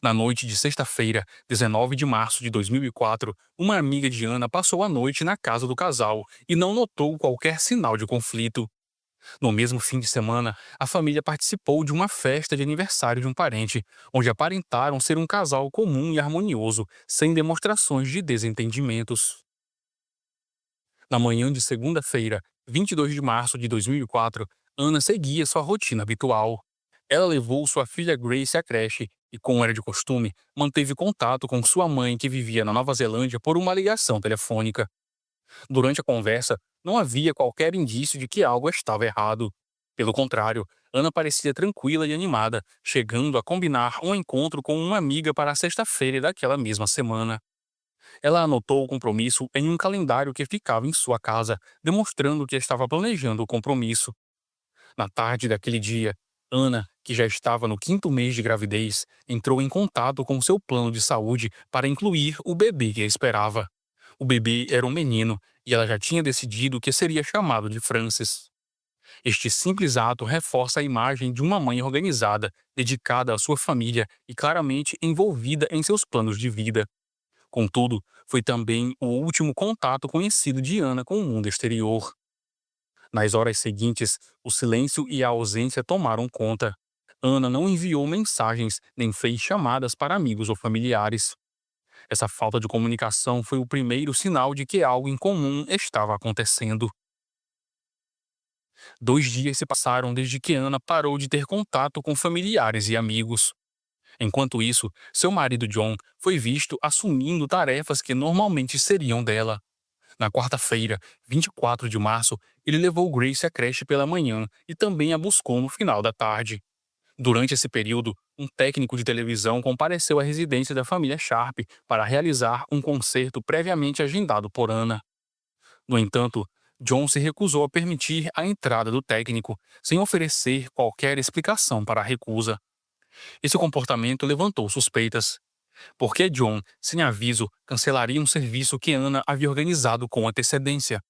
Na noite de sexta-feira, 19 de março de 2004, uma amiga de Anna passou a noite na casa do casal e não notou qualquer sinal de conflito. No mesmo fim de semana, a família participou de uma festa de aniversário de um parente, onde aparentaram ser um casal comum e harmonioso, sem demonstrações de desentendimentos. Na manhã de segunda-feira, 22 de março de 2004, Anna seguia sua rotina habitual. Ela levou sua filha Grace à creche e, como era de costume, manteve contato com sua mãe, que vivia na Nova Zelândia, por uma ligação telefônica. Durante a conversa, não havia qualquer indício de que algo estava errado. Pelo contrário, Ana parecia tranquila e animada, chegando a combinar um encontro com uma amiga para a sexta-feira daquela mesma semana. Ela anotou o compromisso em um calendário que ficava em sua casa, demonstrando que estava planejando o compromisso. Na tarde daquele dia, Ana, que já estava no 5º mês de gravidez, entrou em contato com seu plano de saúde para incluir o bebê que a esperava. O bebê era um menino e ela já tinha decidido que seria chamado de Francis. Este simples ato reforça a imagem de uma mãe organizada, dedicada à sua família e claramente envolvida em seus planos de vida. Contudo, foi também o último contato conhecido de Ana com o mundo exterior. Nas horas seguintes, o silêncio e a ausência tomaram conta. Ana não enviou mensagens nem fez chamadas para amigos ou familiares. Essa falta de comunicação foi o primeiro sinal de que algo incomum estava acontecendo. 2 dias se passaram desde que Ana parou de ter contato com familiares e amigos. Enquanto isso, seu marido John foi visto assumindo tarefas que normalmente seriam dela. Na quarta-feira, 24 de março, ele levou Grace à creche pela manhã e também a buscou no final da tarde. Durante esse período, um técnico de televisão compareceu à residência da família Sharp para realizar um concerto previamente agendado por Anna. No entanto, John se recusou a permitir a entrada do técnico, sem oferecer qualquer explicação para a recusa. Esse comportamento levantou suspeitas. Por que John, sem aviso, cancelaria um serviço que Anna havia organizado com antecedência?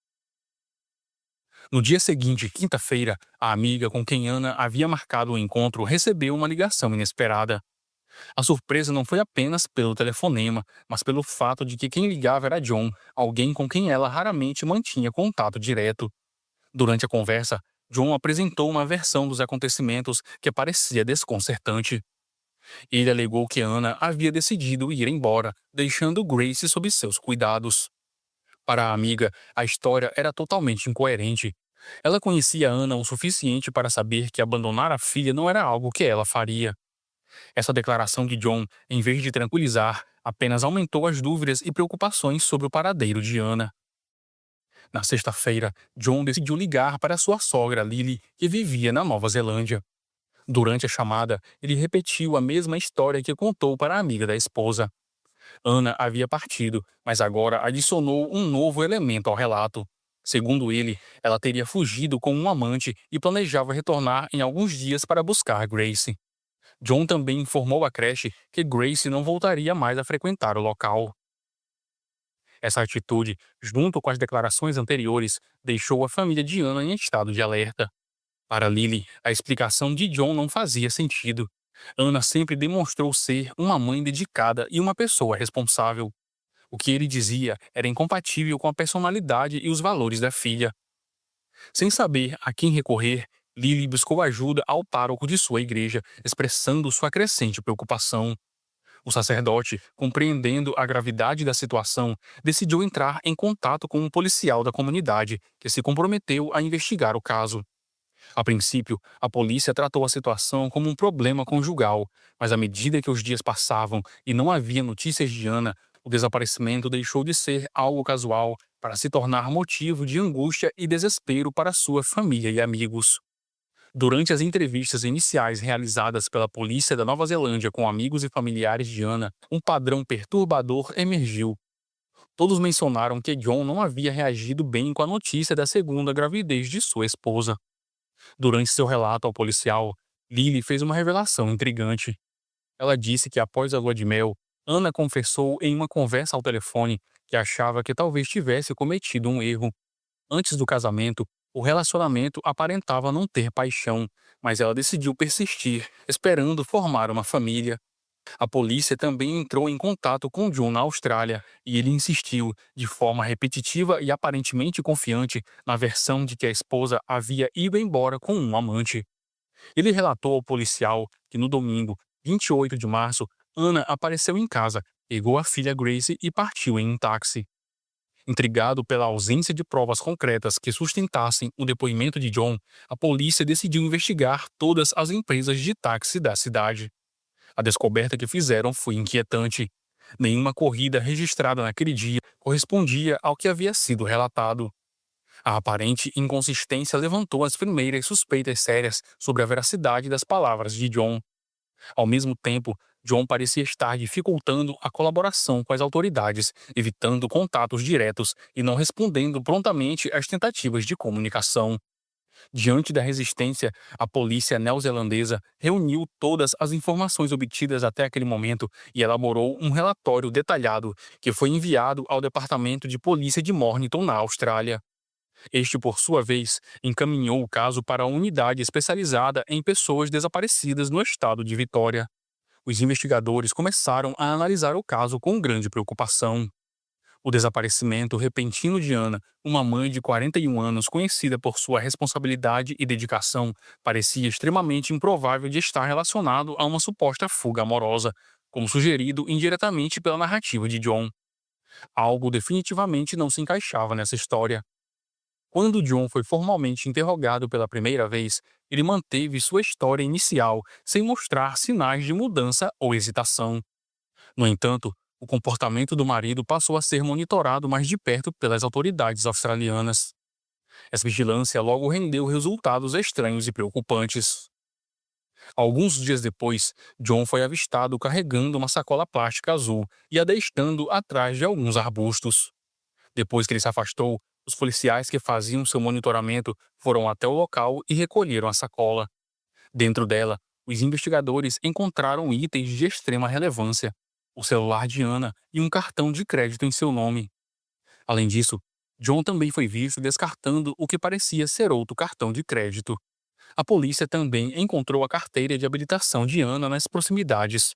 No dia seguinte, quinta-feira, a amiga com quem Anna havia marcado o encontro recebeu uma ligação inesperada. A surpresa não foi apenas pelo telefonema, mas pelo fato de que quem ligava era John, alguém com quem ela raramente mantinha contato direto. Durante a conversa, John apresentou uma versão dos acontecimentos que parecia desconcertante. Ele alegou que Anna havia decidido ir embora, deixando Grace sob seus cuidados. Para a amiga, a história era totalmente incoerente. Ela conhecia Anna o suficiente para saber que abandonar a filha não era algo que ela faria. Essa declaração de John, em vez de tranquilizar, apenas aumentou as dúvidas e preocupações sobre o paradeiro de Anna. Na sexta-feira, John decidiu ligar para sua sogra Lily, que vivia na Nova Zelândia. Durante a chamada, ele repetiu a mesma história que contou para a amiga da esposa. Anna havia partido, mas agora adicionou um novo elemento ao relato. Segundo ele, ela teria fugido com um amante e planejava retornar em alguns dias para buscar Grace. John também informou a creche que Grace não voltaria mais a frequentar o local. Essa atitude, junto com as declarações anteriores, deixou a família de Anna em estado de alerta. Para Lily, a explicação de John não fazia sentido. Anna sempre demonstrou ser uma mãe dedicada e uma pessoa responsável. O que ele dizia era incompatível com a personalidade e os valores da filha. Sem saber a quem recorrer, Lily buscou ajuda ao pároco de sua igreja, expressando sua crescente preocupação. O sacerdote, compreendendo a gravidade da situação, decidiu entrar em contato com um policial da comunidade, que se comprometeu a investigar o caso. A princípio, a polícia tratou a situação como um problema conjugal, mas à medida que os dias passavam e não havia notícias de Anna, o desaparecimento deixou de ser algo casual para se tornar motivo de angústia e desespero para sua família e amigos. Durante as entrevistas iniciais realizadas pela polícia da Nova Zelândia com amigos e familiares de Anna, um padrão perturbador emergiu. Todos mencionaram que John não havia reagido bem com a notícia da segunda gravidez de sua esposa. Durante seu relato ao policial, Lily fez uma revelação intrigante. Ela disse que após a lua de mel, Anna confessou em uma conversa ao telefone que achava que talvez tivesse cometido um erro. Antes do casamento, o relacionamento aparentava não ter paixão, mas ela decidiu persistir, esperando formar uma família. A polícia também entrou em contato com John na Austrália e ele insistiu, de forma repetitiva e aparentemente confiante, na versão de que a esposa havia ido embora com um amante. Ele relatou ao policial que no domingo, 28 de março, Anna apareceu em casa, pegou a filha Grace e partiu em um táxi. Intrigado pela ausência de provas concretas que sustentassem o depoimento de John, a polícia decidiu investigar todas as empresas de táxi da cidade. A descoberta que fizeram foi inquietante. Nenhuma corrida registrada naquele dia correspondia ao que havia sido relatado. A aparente inconsistência levantou as primeiras suspeitas sérias sobre a veracidade das palavras de John. Ao mesmo tempo, John parecia estar dificultando a colaboração com as autoridades, evitando contatos diretos e não respondendo prontamente às tentativas de comunicação. Diante da resistência, a polícia neozelandesa reuniu todas as informações obtidas até aquele momento e elaborou um relatório detalhado que foi enviado ao Departamento de Polícia de Mornington, na Austrália. Este, por sua vez, encaminhou o caso para a unidade especializada em pessoas desaparecidas no estado de Vitória. Os investigadores começaram a analisar o caso com grande preocupação. O desaparecimento repentino de Anna, uma mãe de 41 anos conhecida por sua responsabilidade e dedicação, parecia extremamente improvável de estar relacionado a uma suposta fuga amorosa, como sugerido indiretamente pela narrativa de John. Algo definitivamente não se encaixava nessa história. Quando John foi formalmente interrogado pela primeira vez, ele manteve sua história inicial, sem mostrar sinais de mudança ou hesitação. No entanto, o comportamento do marido passou a ser monitorado mais de perto pelas autoridades australianas. Essa vigilância logo rendeu resultados estranhos e preocupantes. Alguns dias depois, John foi avistado carregando uma sacola plástica azul e a deixando atrás de alguns arbustos. Depois que ele se afastou, os policiais que faziam seu monitoramento foram até o local e recolheram a sacola. Dentro dela, os investigadores encontraram itens de extrema relevância: o celular de Anna e um cartão de crédito em seu nome. Além disso, John também foi visto descartando o que parecia ser outro cartão de crédito. A polícia também encontrou a carteira de habilitação de Anna nas proximidades.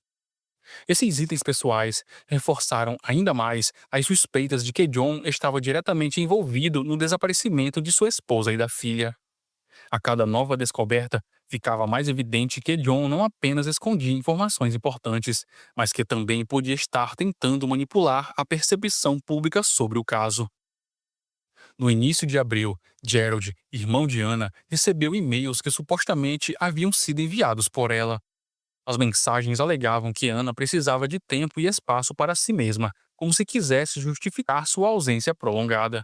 Esses itens pessoais reforçaram ainda mais as suspeitas de que John estava diretamente envolvido no desaparecimento de sua esposa e da filha. A cada nova descoberta, ficava mais evidente que John não apenas escondia informações importantes, mas que também podia estar tentando manipular a percepção pública sobre o caso. No início de abril, Gerald, irmão de Anna, recebeu e-mails que supostamente haviam sido enviados por ela. As mensagens alegavam que Anna precisava de tempo e espaço para si mesma, como se quisesse justificar sua ausência prolongada.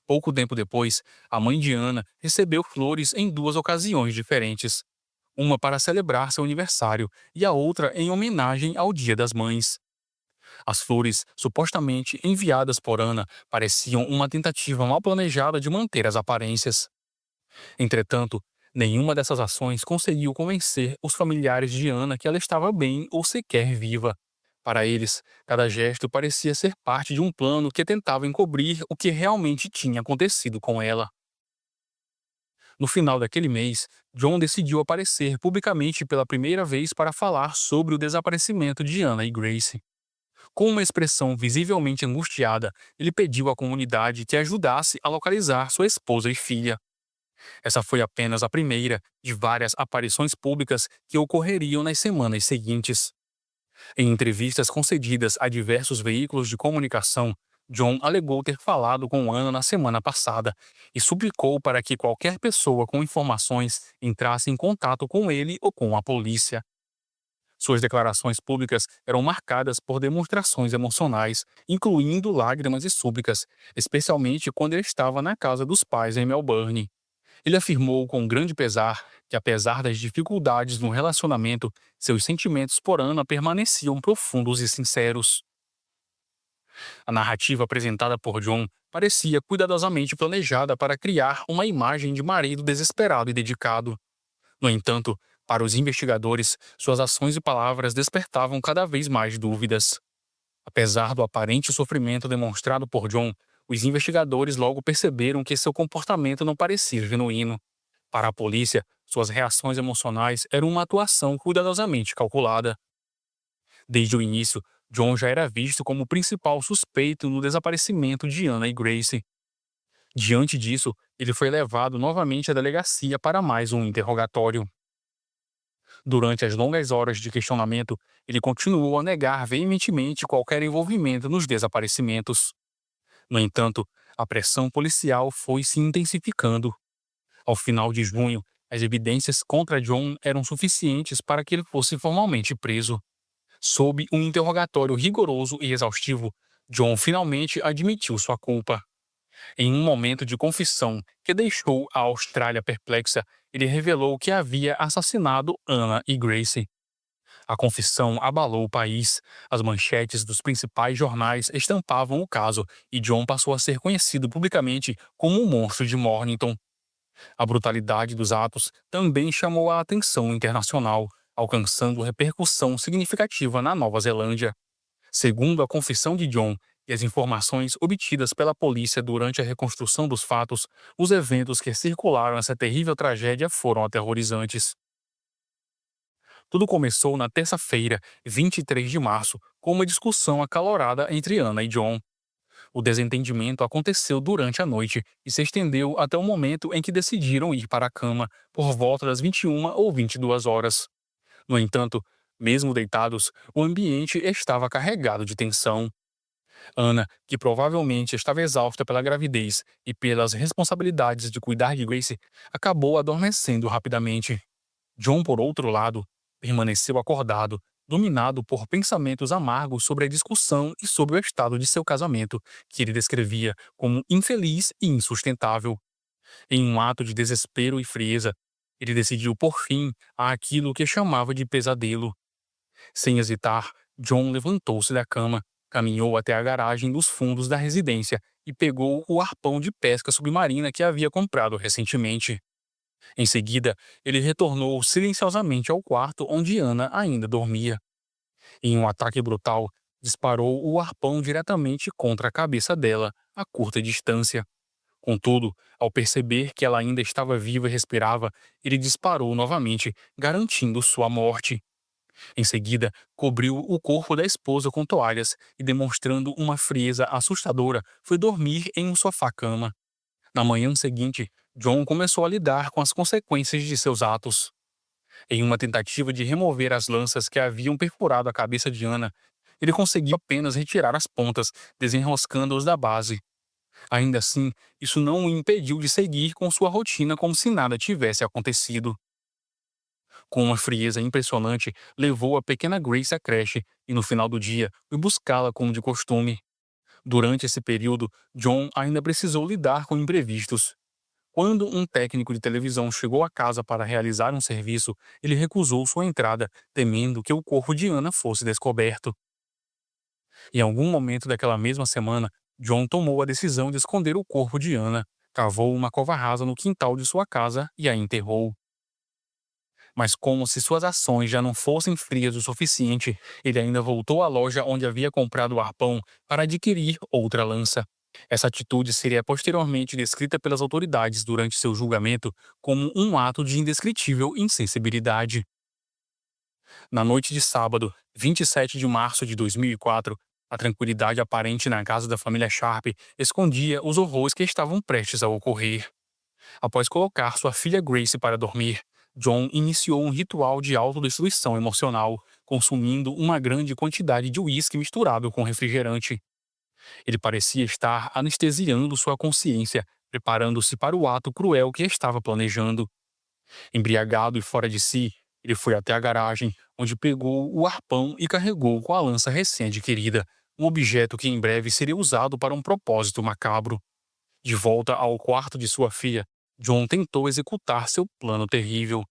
Pouco tempo depois, a mãe de Anna recebeu flores em duas ocasiões diferentes. Uma para celebrar seu aniversário e a outra em homenagem ao Dia das Mães. As flores, supostamente enviadas por Anna, pareciam uma tentativa mal planejada de manter as aparências. Entretanto, nenhuma dessas ações conseguiu convencer os familiares de Anna que ela estava bem ou sequer viva. Para eles, cada gesto parecia ser parte de um plano que tentava encobrir o que realmente tinha acontecido com ela. No final daquele mês, John decidiu aparecer publicamente pela primeira vez para falar sobre o desaparecimento de Anna e Grace. Com uma expressão visivelmente angustiada, ele pediu à comunidade que ajudasse a localizar sua esposa e filha. Essa foi apenas a primeira de várias aparições públicas que ocorreriam nas semanas seguintes. Em entrevistas concedidas a diversos veículos de comunicação, John alegou ter falado com Anna na semana passada e suplicou para que qualquer pessoa com informações entrasse em contato com ele ou com a polícia. Suas declarações públicas eram marcadas por demonstrações emocionais, incluindo lágrimas e súplicas, especialmente quando ele estava na casa dos pais em Melbourne. Ele afirmou com grande pesar que, apesar das dificuldades no relacionamento, seus sentimentos por Anna permaneciam profundos e sinceros. A narrativa apresentada por John parecia cuidadosamente planejada para criar uma imagem de marido desesperado e dedicado. No entanto, para os investigadores, suas ações e palavras despertavam cada vez mais dúvidas. Apesar do aparente sofrimento demonstrado por John, os investigadores logo perceberam que seu comportamento não parecia genuíno. Para a polícia, suas reações emocionais eram uma atuação cuidadosamente calculada. Desde o início, John já era visto como o principal suspeito no desaparecimento de Anna e Grace. Diante disso, ele foi levado novamente à delegacia para mais um interrogatório. Durante as longas horas de questionamento, ele continuou a negar veementemente qualquer envolvimento nos desaparecimentos. No entanto, a pressão policial foi se intensificando. Ao final de junho, as evidências contra John eram suficientes para que ele fosse formalmente preso. Sob um interrogatório rigoroso e exaustivo, John finalmente admitiu sua culpa. Em um momento de confissão que deixou a Austrália perplexa, ele revelou que havia assassinado Anna e Grace. A confissão abalou o país. As manchetes dos principais jornais estampavam o caso e John passou a ser conhecido publicamente como o monstro de Mornington. A brutalidade dos atos também chamou a atenção internacional, alcançando repercussão significativa na Nova Zelândia. Segundo a confissão de John e as informações obtidas pela polícia durante a reconstrução dos fatos, os eventos que circularam essa terrível tragédia foram aterrorizantes. Tudo começou na terça-feira, 23 de março, com uma discussão acalorada entre Anna e John. O desentendimento aconteceu durante a noite e se estendeu até o momento em que decidiram ir para a cama, por volta das 21 ou 22 horas. No entanto, mesmo deitados, o ambiente estava carregado de tensão. Anna, que provavelmente estava exausta pela gravidez e pelas responsabilidades de cuidar de Grace, acabou adormecendo rapidamente. John, por outro lado, permaneceu acordado, dominado por pensamentos amargos sobre a discussão e sobre o estado de seu casamento, que ele descrevia como infeliz e insustentável. Em um ato de desespero e frieza, Ele decidiu por fim àquilo que chamava de pesadelo. Sem hesitar, John levantou-se da cama, caminhou até a garagem dos fundos da residência e pegou o arpão de pesca submarina que havia comprado recentemente. Em seguida, ele retornou silenciosamente ao quarto onde Anna ainda dormia. Em um ataque brutal, disparou o arpão diretamente contra a cabeça dela, a curta distância. Contudo, ao perceber que ela ainda estava viva e respirava, ele disparou novamente, garantindo sua morte. Em seguida, cobriu o corpo da esposa com toalhas e, demonstrando uma frieza assustadora, foi dormir em um sofá-cama. Na manhã seguinte, John começou a lidar com as consequências de seus atos. Em uma tentativa de remover as lanças que haviam perfurado a cabeça de Anna, ele conseguiu apenas retirar as pontas, desenroscando-os da base. Ainda assim, isso não o impediu de seguir com sua rotina como se nada tivesse acontecido. Com uma frieza impressionante, levou a pequena Grace à creche e, no final do dia, foi buscá-la como de costume. Durante esse período, John ainda precisou lidar com imprevistos. Quando um técnico de televisão chegou à casa para realizar um serviço, ele recusou sua entrada, temendo que o corpo de Anna fosse descoberto. Em algum momento daquela mesma semana, John tomou a decisão de esconder o corpo de Anna, cavou uma cova rasa no quintal de sua casa e a enterrou. Mas como se suas ações já não fossem frias o suficiente, ele ainda voltou à loja onde havia comprado o arpão para adquirir outra lança. Essa atitude seria posteriormente descrita pelas autoridades durante seu julgamento como um ato de indescritível insensibilidade. Na noite de sábado, 27 de março de 2004, a tranquilidade aparente na casa da família Sharp escondia os horrores que estavam prestes a ocorrer. Após colocar sua filha Grace para dormir, John iniciou um ritual de autodestruição emocional, consumindo uma grande quantidade de uísque misturado com refrigerante. Ele parecia estar anestesiando sua consciência, preparando-se para o ato cruel que estava planejando. Embriagado e fora de si, ele foi até a garagem, onde pegou o arpão e carregou com a lança recém-adquirida, um objeto que em breve seria usado para um propósito macabro. De volta ao quarto de sua filha, John tentou executar seu plano terrível.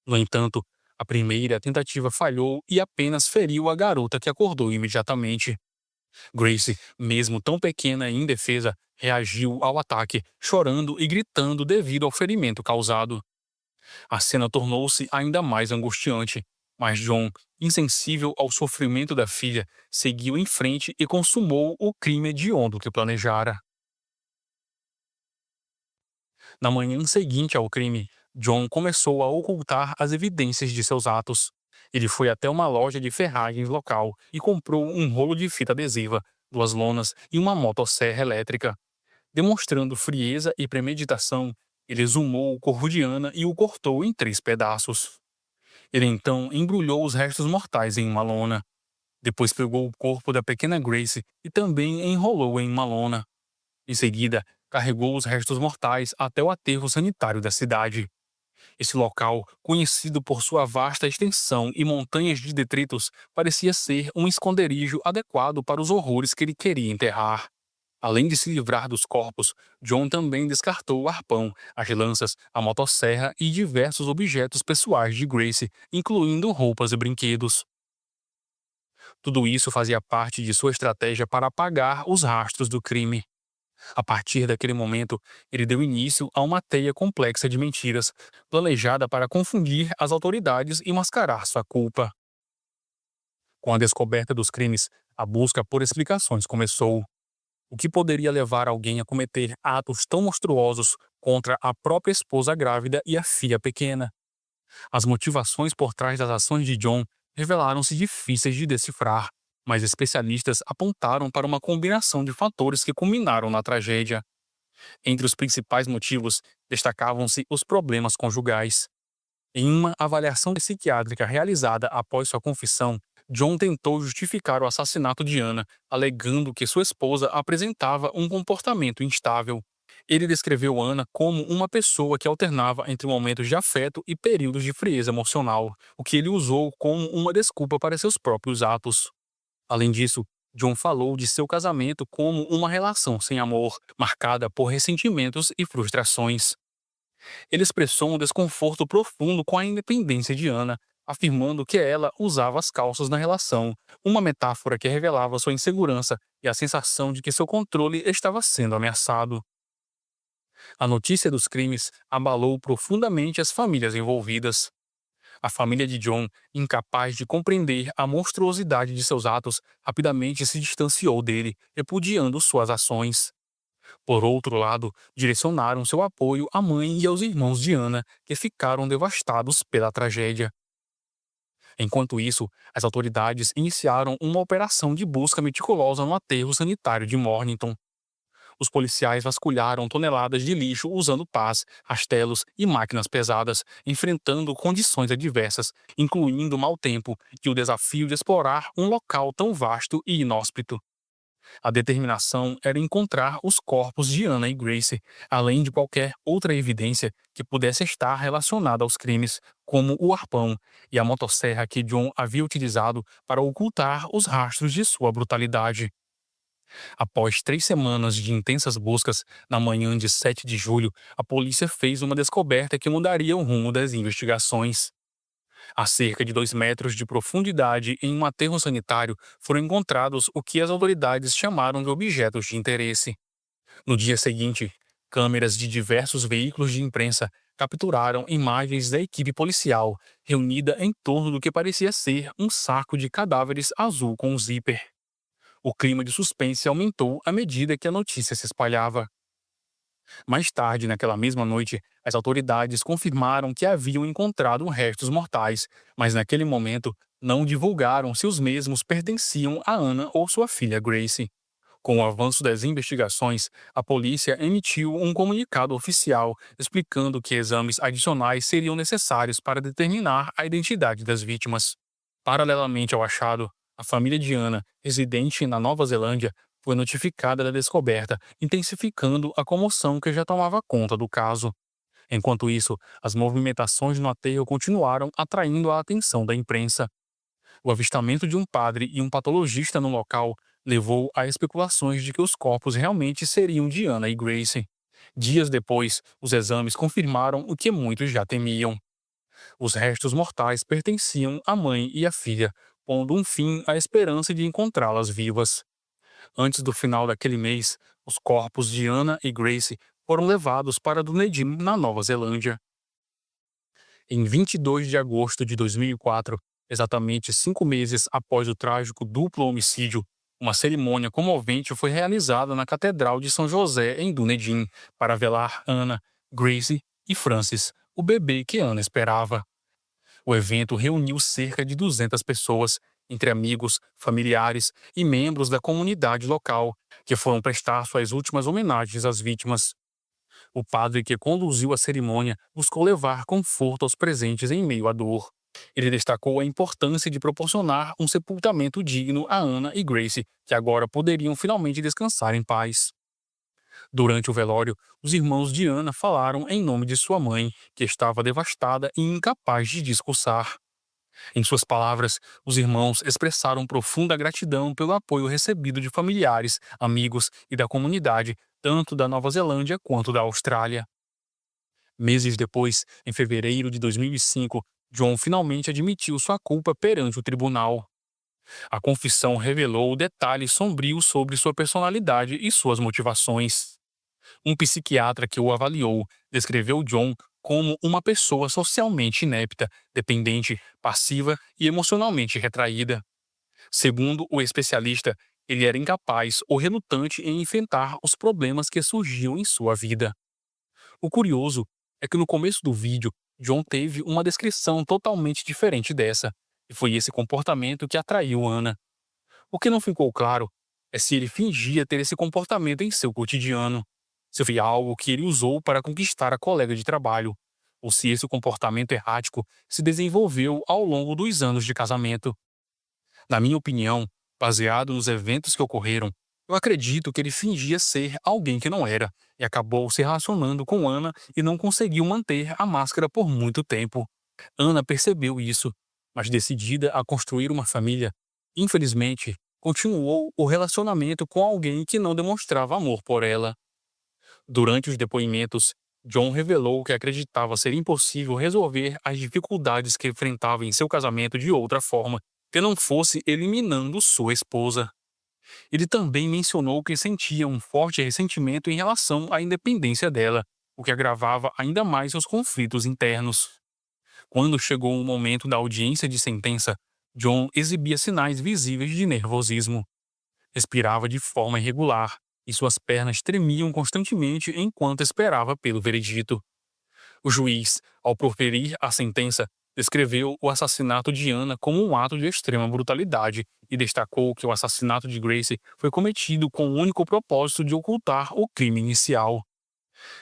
No entanto, a primeira tentativa falhou e apenas feriu a garota, que acordou imediatamente. Grace, mesmo tão pequena e indefesa, reagiu ao ataque, chorando e gritando devido ao ferimento causado. A cena tornou-se ainda mais angustiante, mas John, insensível ao sofrimento da filha, seguiu em frente e consumou o crime hediondo que planejara. Na manhã seguinte ao crime, John começou a ocultar as evidências de seus atos. Ele foi até uma loja de ferragens local e comprou um rolo de fita adesiva, duas lonas e uma motosserra elétrica. Demonstrando frieza e premeditação, ele exumou o corpo de Anna e o cortou em 3 pedaços. Ele então embrulhou os restos mortais em uma lona. Depois pegou o corpo da pequena Grace e também enrolou em uma lona. Em seguida, carregou os restos mortais até o aterro sanitário da cidade. Esse local, conhecido por sua vasta extensão e montanhas de detritos, parecia ser um esconderijo adequado para os horrores que ele queria enterrar. Além de se livrar dos corpos, John também descartou o arpão, as lanças, a motosserra e diversos objetos pessoais de Grace, incluindo roupas e brinquedos. Tudo isso fazia parte de sua estratégia para apagar os rastros do crime. A partir daquele momento, ele deu início a uma teia complexa de mentiras, planejada para confundir as autoridades e mascarar sua culpa. Com a descoberta dos crimes, a busca por explicações começou. O que poderia levar alguém a cometer atos tão monstruosos contra a própria esposa grávida e a filha pequena? As motivações por trás das ações de John revelaram-se difíceis de decifrar, mas especialistas apontaram para uma combinação de fatores que culminaram na tragédia. Entre os principais motivos, destacavam-se os problemas conjugais. Em uma avaliação psiquiátrica realizada após sua confissão, John tentou justificar o assassinato de Anna, alegando que sua esposa apresentava um comportamento instável. Ele descreveu Anna como uma pessoa que alternava entre momentos de afeto e períodos de frieza emocional, o que ele usou como uma desculpa para seus próprios atos. Além disso, John falou de seu casamento como uma relação sem amor, marcada por ressentimentos e frustrações. Ele expressou um desconforto profundo com a independência de Ana, afirmando que ela usava as calças na relação, uma metáfora que revelava sua insegurança e a sensação de que seu controle estava sendo ameaçado. A notícia dos crimes abalou profundamente as famílias envolvidas. A família de John, incapaz de compreender a monstruosidade de seus atos, rapidamente se distanciou dele, repudiando suas ações. Por outro lado, direcionaram seu apoio à mãe e aos irmãos de Ana, que ficaram devastados pela tragédia. Enquanto isso, as autoridades iniciaram uma operação de busca meticulosa no aterro sanitário de Mornington. Os policiais vasculharam toneladas de lixo usando pás, rastelos e máquinas pesadas, enfrentando condições adversas, incluindo mau tempo e o desafio de explorar um local tão vasto e inóspito. A determinação era encontrar os corpos de Anna e Grace, além de qualquer outra evidência que pudesse estar relacionada aos crimes, como o arpão e a motosserra que John havia utilizado para ocultar os rastros de sua brutalidade. Após 3 semanas de intensas buscas, na manhã de 7 de julho, a polícia fez uma descoberta que mudaria o rumo das investigações. A cerca de 2 metros de profundidade em um aterro sanitário foram encontrados o que as autoridades chamaram de objetos de interesse. No dia seguinte, câmeras de diversos veículos de imprensa capturaram imagens da equipe policial reunida em torno do que parecia ser um saco de cadáveres azul com um zíper. O clima de suspense aumentou à medida que a notícia se espalhava. Mais tarde, naquela mesma noite, as autoridades confirmaram que haviam encontrado restos mortais, mas naquele momento não divulgaram se os mesmos pertenciam a Anna ou sua filha Grace. Com o avanço das investigações, a polícia emitiu um comunicado oficial explicando que exames adicionais seriam necessários para determinar a identidade das vítimas. Paralelamente ao achado, a família de Anna, residente na Nova Zelândia, foi notificada da descoberta, intensificando a comoção que já tomava conta do caso. Enquanto isso, as movimentações no aterro continuaram atraindo a atenção da imprensa. O avistamento de um padre e um patologista no local levou a especulações de que os corpos realmente seriam de Anna e Grace. Dias depois, os exames confirmaram o que muitos já temiam. Os restos mortais pertenciam à mãe e à filha, pondo um fim à esperança de encontrá-las vivas. Antes do final daquele mês, os corpos de Anna e Grace foram levados para Dunedin, na Nova Zelândia. Em 22 de agosto de 2004, exatamente 5 meses após o trágico duplo homicídio, uma cerimônia comovente foi realizada na Catedral de São José, em Dunedin, para velar Anna, Grace e Francis, o bebê que Anna esperava. O evento reuniu cerca de 200 pessoas, entre amigos, familiares e membros da comunidade local, que foram prestar suas últimas homenagens às vítimas. O padre que conduziu a cerimônia buscou levar conforto aos presentes em meio à dor. Ele destacou a importância de proporcionar um sepultamento digno a Anna e Grace, que agora poderiam finalmente descansar em paz. Durante o velório, os irmãos de Anna falaram em nome de sua mãe, que estava devastada e incapaz de discursar. Em suas palavras, os irmãos expressaram profunda gratidão pelo apoio recebido de familiares, amigos e da comunidade, tanto da Nova Zelândia quanto da Austrália. Meses depois, em fevereiro de 2005, John finalmente admitiu sua culpa perante o tribunal. A confissão revelou detalhes sombrios sobre sua personalidade e suas motivações. Um psiquiatra que o avaliou descreveu John como uma pessoa socialmente inepta, dependente, passiva e emocionalmente retraída. Segundo o especialista, ele era incapaz ou relutante em enfrentar os problemas que surgiam em sua vida. O curioso é que no começo do vídeo, John teve uma descrição totalmente diferente dessa, e foi esse comportamento que atraiu Anna. O que não ficou claro é se ele fingia ter esse comportamento em seu cotidiano, se foi algo que ele usou para conquistar a colega de trabalho, ou se esse comportamento errático se desenvolveu ao longo dos anos de casamento. Na minha opinião, baseado nos eventos que ocorreram, eu acredito que ele fingia ser alguém que não era e acabou se relacionando com Anna e não conseguiu manter a máscara por muito tempo. Anna percebeu isso, mas decidida a construir uma família, infelizmente, continuou o relacionamento com alguém que não demonstrava amor por ela. Durante os depoimentos, John revelou que acreditava ser impossível resolver as dificuldades que enfrentava em seu casamento de outra forma, que não fosse eliminando sua esposa. Ele também mencionou que sentia um forte ressentimento em relação à independência dela, o que agravava ainda mais seus conflitos internos. Quando chegou o momento da audiência de sentença, John exibia sinais visíveis de nervosismo. Respirava de forma irregular e suas pernas tremiam constantemente enquanto esperava pelo veredito. O juiz, ao proferir a sentença, descreveu o assassinato de Anna como um ato de extrema brutalidade e destacou que o assassinato de Grace foi cometido com o único propósito de ocultar o crime inicial.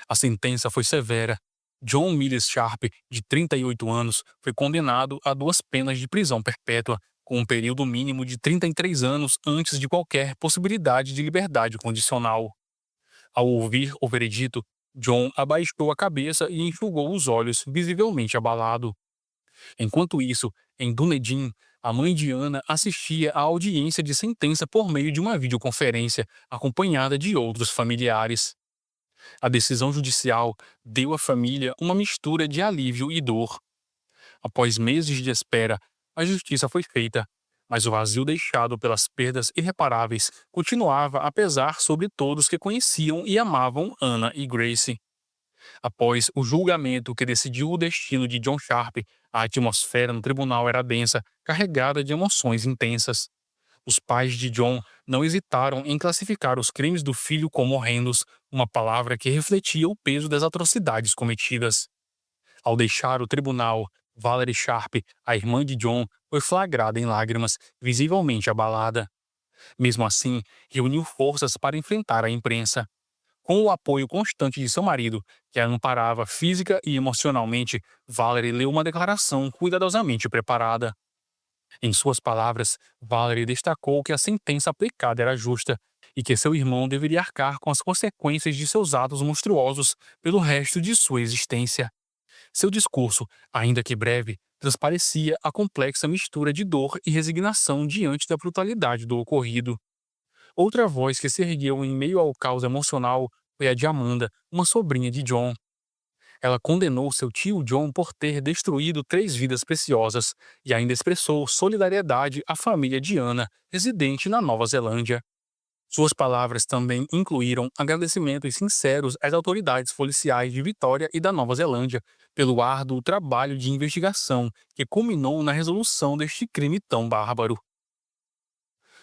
A sentença foi severa. John Mills Sharp, de 38 anos, foi condenado a 2 penas de prisão perpétua, com um período mínimo de 33 anos antes de qualquer possibilidade de liberdade condicional. Ao ouvir o veredito, John abaixou a cabeça e enxugou os olhos, visivelmente abalado. Enquanto isso, em Dunedin, a mãe de Anna assistia à audiência de sentença por meio de uma videoconferência, acompanhada de outros familiares. A decisão judicial deu à família uma mistura de alívio e dor. Após meses de espera, a justiça foi feita, mas o vazio deixado pelas perdas irreparáveis continuava a pesar sobre todos que conheciam e amavam Anna e Grace. Após o julgamento que decidiu o destino de John Sharp, a atmosfera no tribunal era densa, carregada de emoções intensas. Os pais de John não hesitaram em classificar os crimes do filho como horrendos, uma palavra que refletia o peso das atrocidades cometidas. Ao deixar o tribunal, Valerie Sharp, a irmã de John, foi flagrada em lágrimas, visivelmente abalada. Mesmo assim, reuniu forças para enfrentar a imprensa. Com o apoio constante de seu marido, que a amparava física e emocionalmente, Valerie leu uma declaração cuidadosamente preparada. Em suas palavras, Valerie destacou que a sentença aplicada era justa e que seu irmão deveria arcar com as consequências de seus atos monstruosos pelo resto de sua existência. Seu discurso, ainda que breve, transparecia a complexa mistura de dor e resignação diante da brutalidade do ocorrido. Outra voz que se ergueu em meio ao caos emocional foi a de Amanda, uma sobrinha de John. Ela condenou seu tio John por ter destruído 3 vidas preciosas e ainda expressou solidariedade à família de Anna, residente na Nova Zelândia. Suas palavras também incluíram agradecimentos sinceros às autoridades policiais de Vitória e da Nova Zelândia pelo árduo trabalho de investigação que culminou na resolução deste crime tão bárbaro.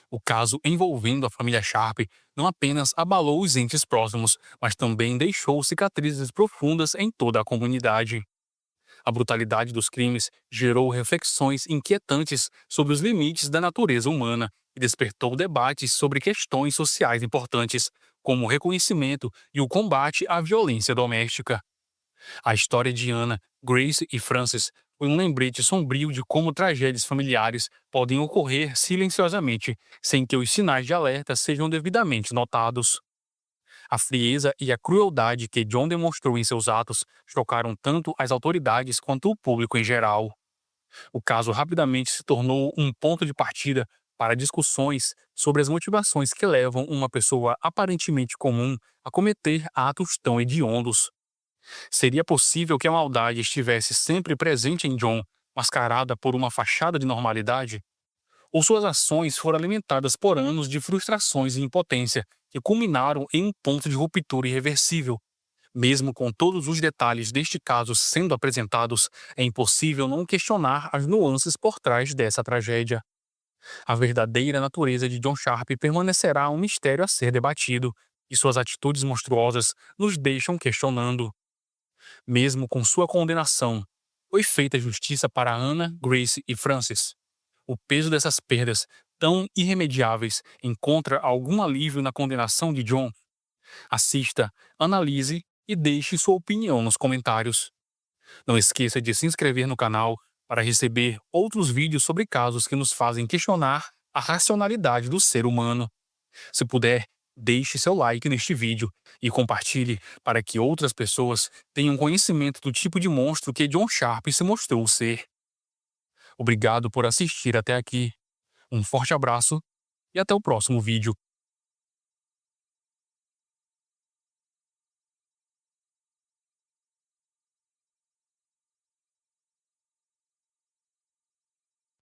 O caso envolvendo a família Sharp não apenas abalou os entes próximos, mas também deixou cicatrizes profundas em toda a comunidade. A brutalidade dos crimes gerou reflexões inquietantes sobre os limites da natureza humana e despertou debates sobre questões sociais importantes, como o reconhecimento e o combate à violência doméstica. A história de Anna, Grace e Frances foi um lembrete sombrio de como tragédias familiares podem ocorrer silenciosamente, sem que os sinais de alerta sejam devidamente notados. A frieza e a crueldade que John demonstrou em seus atos chocaram tanto as autoridades quanto o público em geral. O caso rapidamente se tornou um ponto de partida para discussões sobre as motivações que levam uma pessoa aparentemente comum a cometer atos tão hediondos. Seria possível que a maldade estivesse sempre presente em John, mascarada por uma fachada de normalidade? Ou suas ações foram alimentadas por anos de frustrações e impotência que culminaram em um ponto de ruptura irreversível? Mesmo com todos os detalhes deste caso sendo apresentados, é impossível não questionar as nuances por trás dessa tragédia. A verdadeira natureza de John Sharp permanecerá um mistério a ser debatido, e suas atitudes monstruosas nos deixam questionando. Mesmo com sua condenação, foi feita justiça para Anna, Grace e Frances? O peso dessas perdas, tão irremediáveis, encontra algum alívio na condenação de John? Assista, analise e deixe sua opinião nos comentários. Não esqueça de se inscrever no canal para receber outros vídeos sobre casos que nos fazem questionar a racionalidade do ser humano. Se puder, deixe seu like neste vídeo e compartilhe para que outras pessoas tenham conhecimento do tipo de monstro que John Sharp se mostrou ser. Obrigado por assistir até aqui. Um forte abraço e até o próximo vídeo.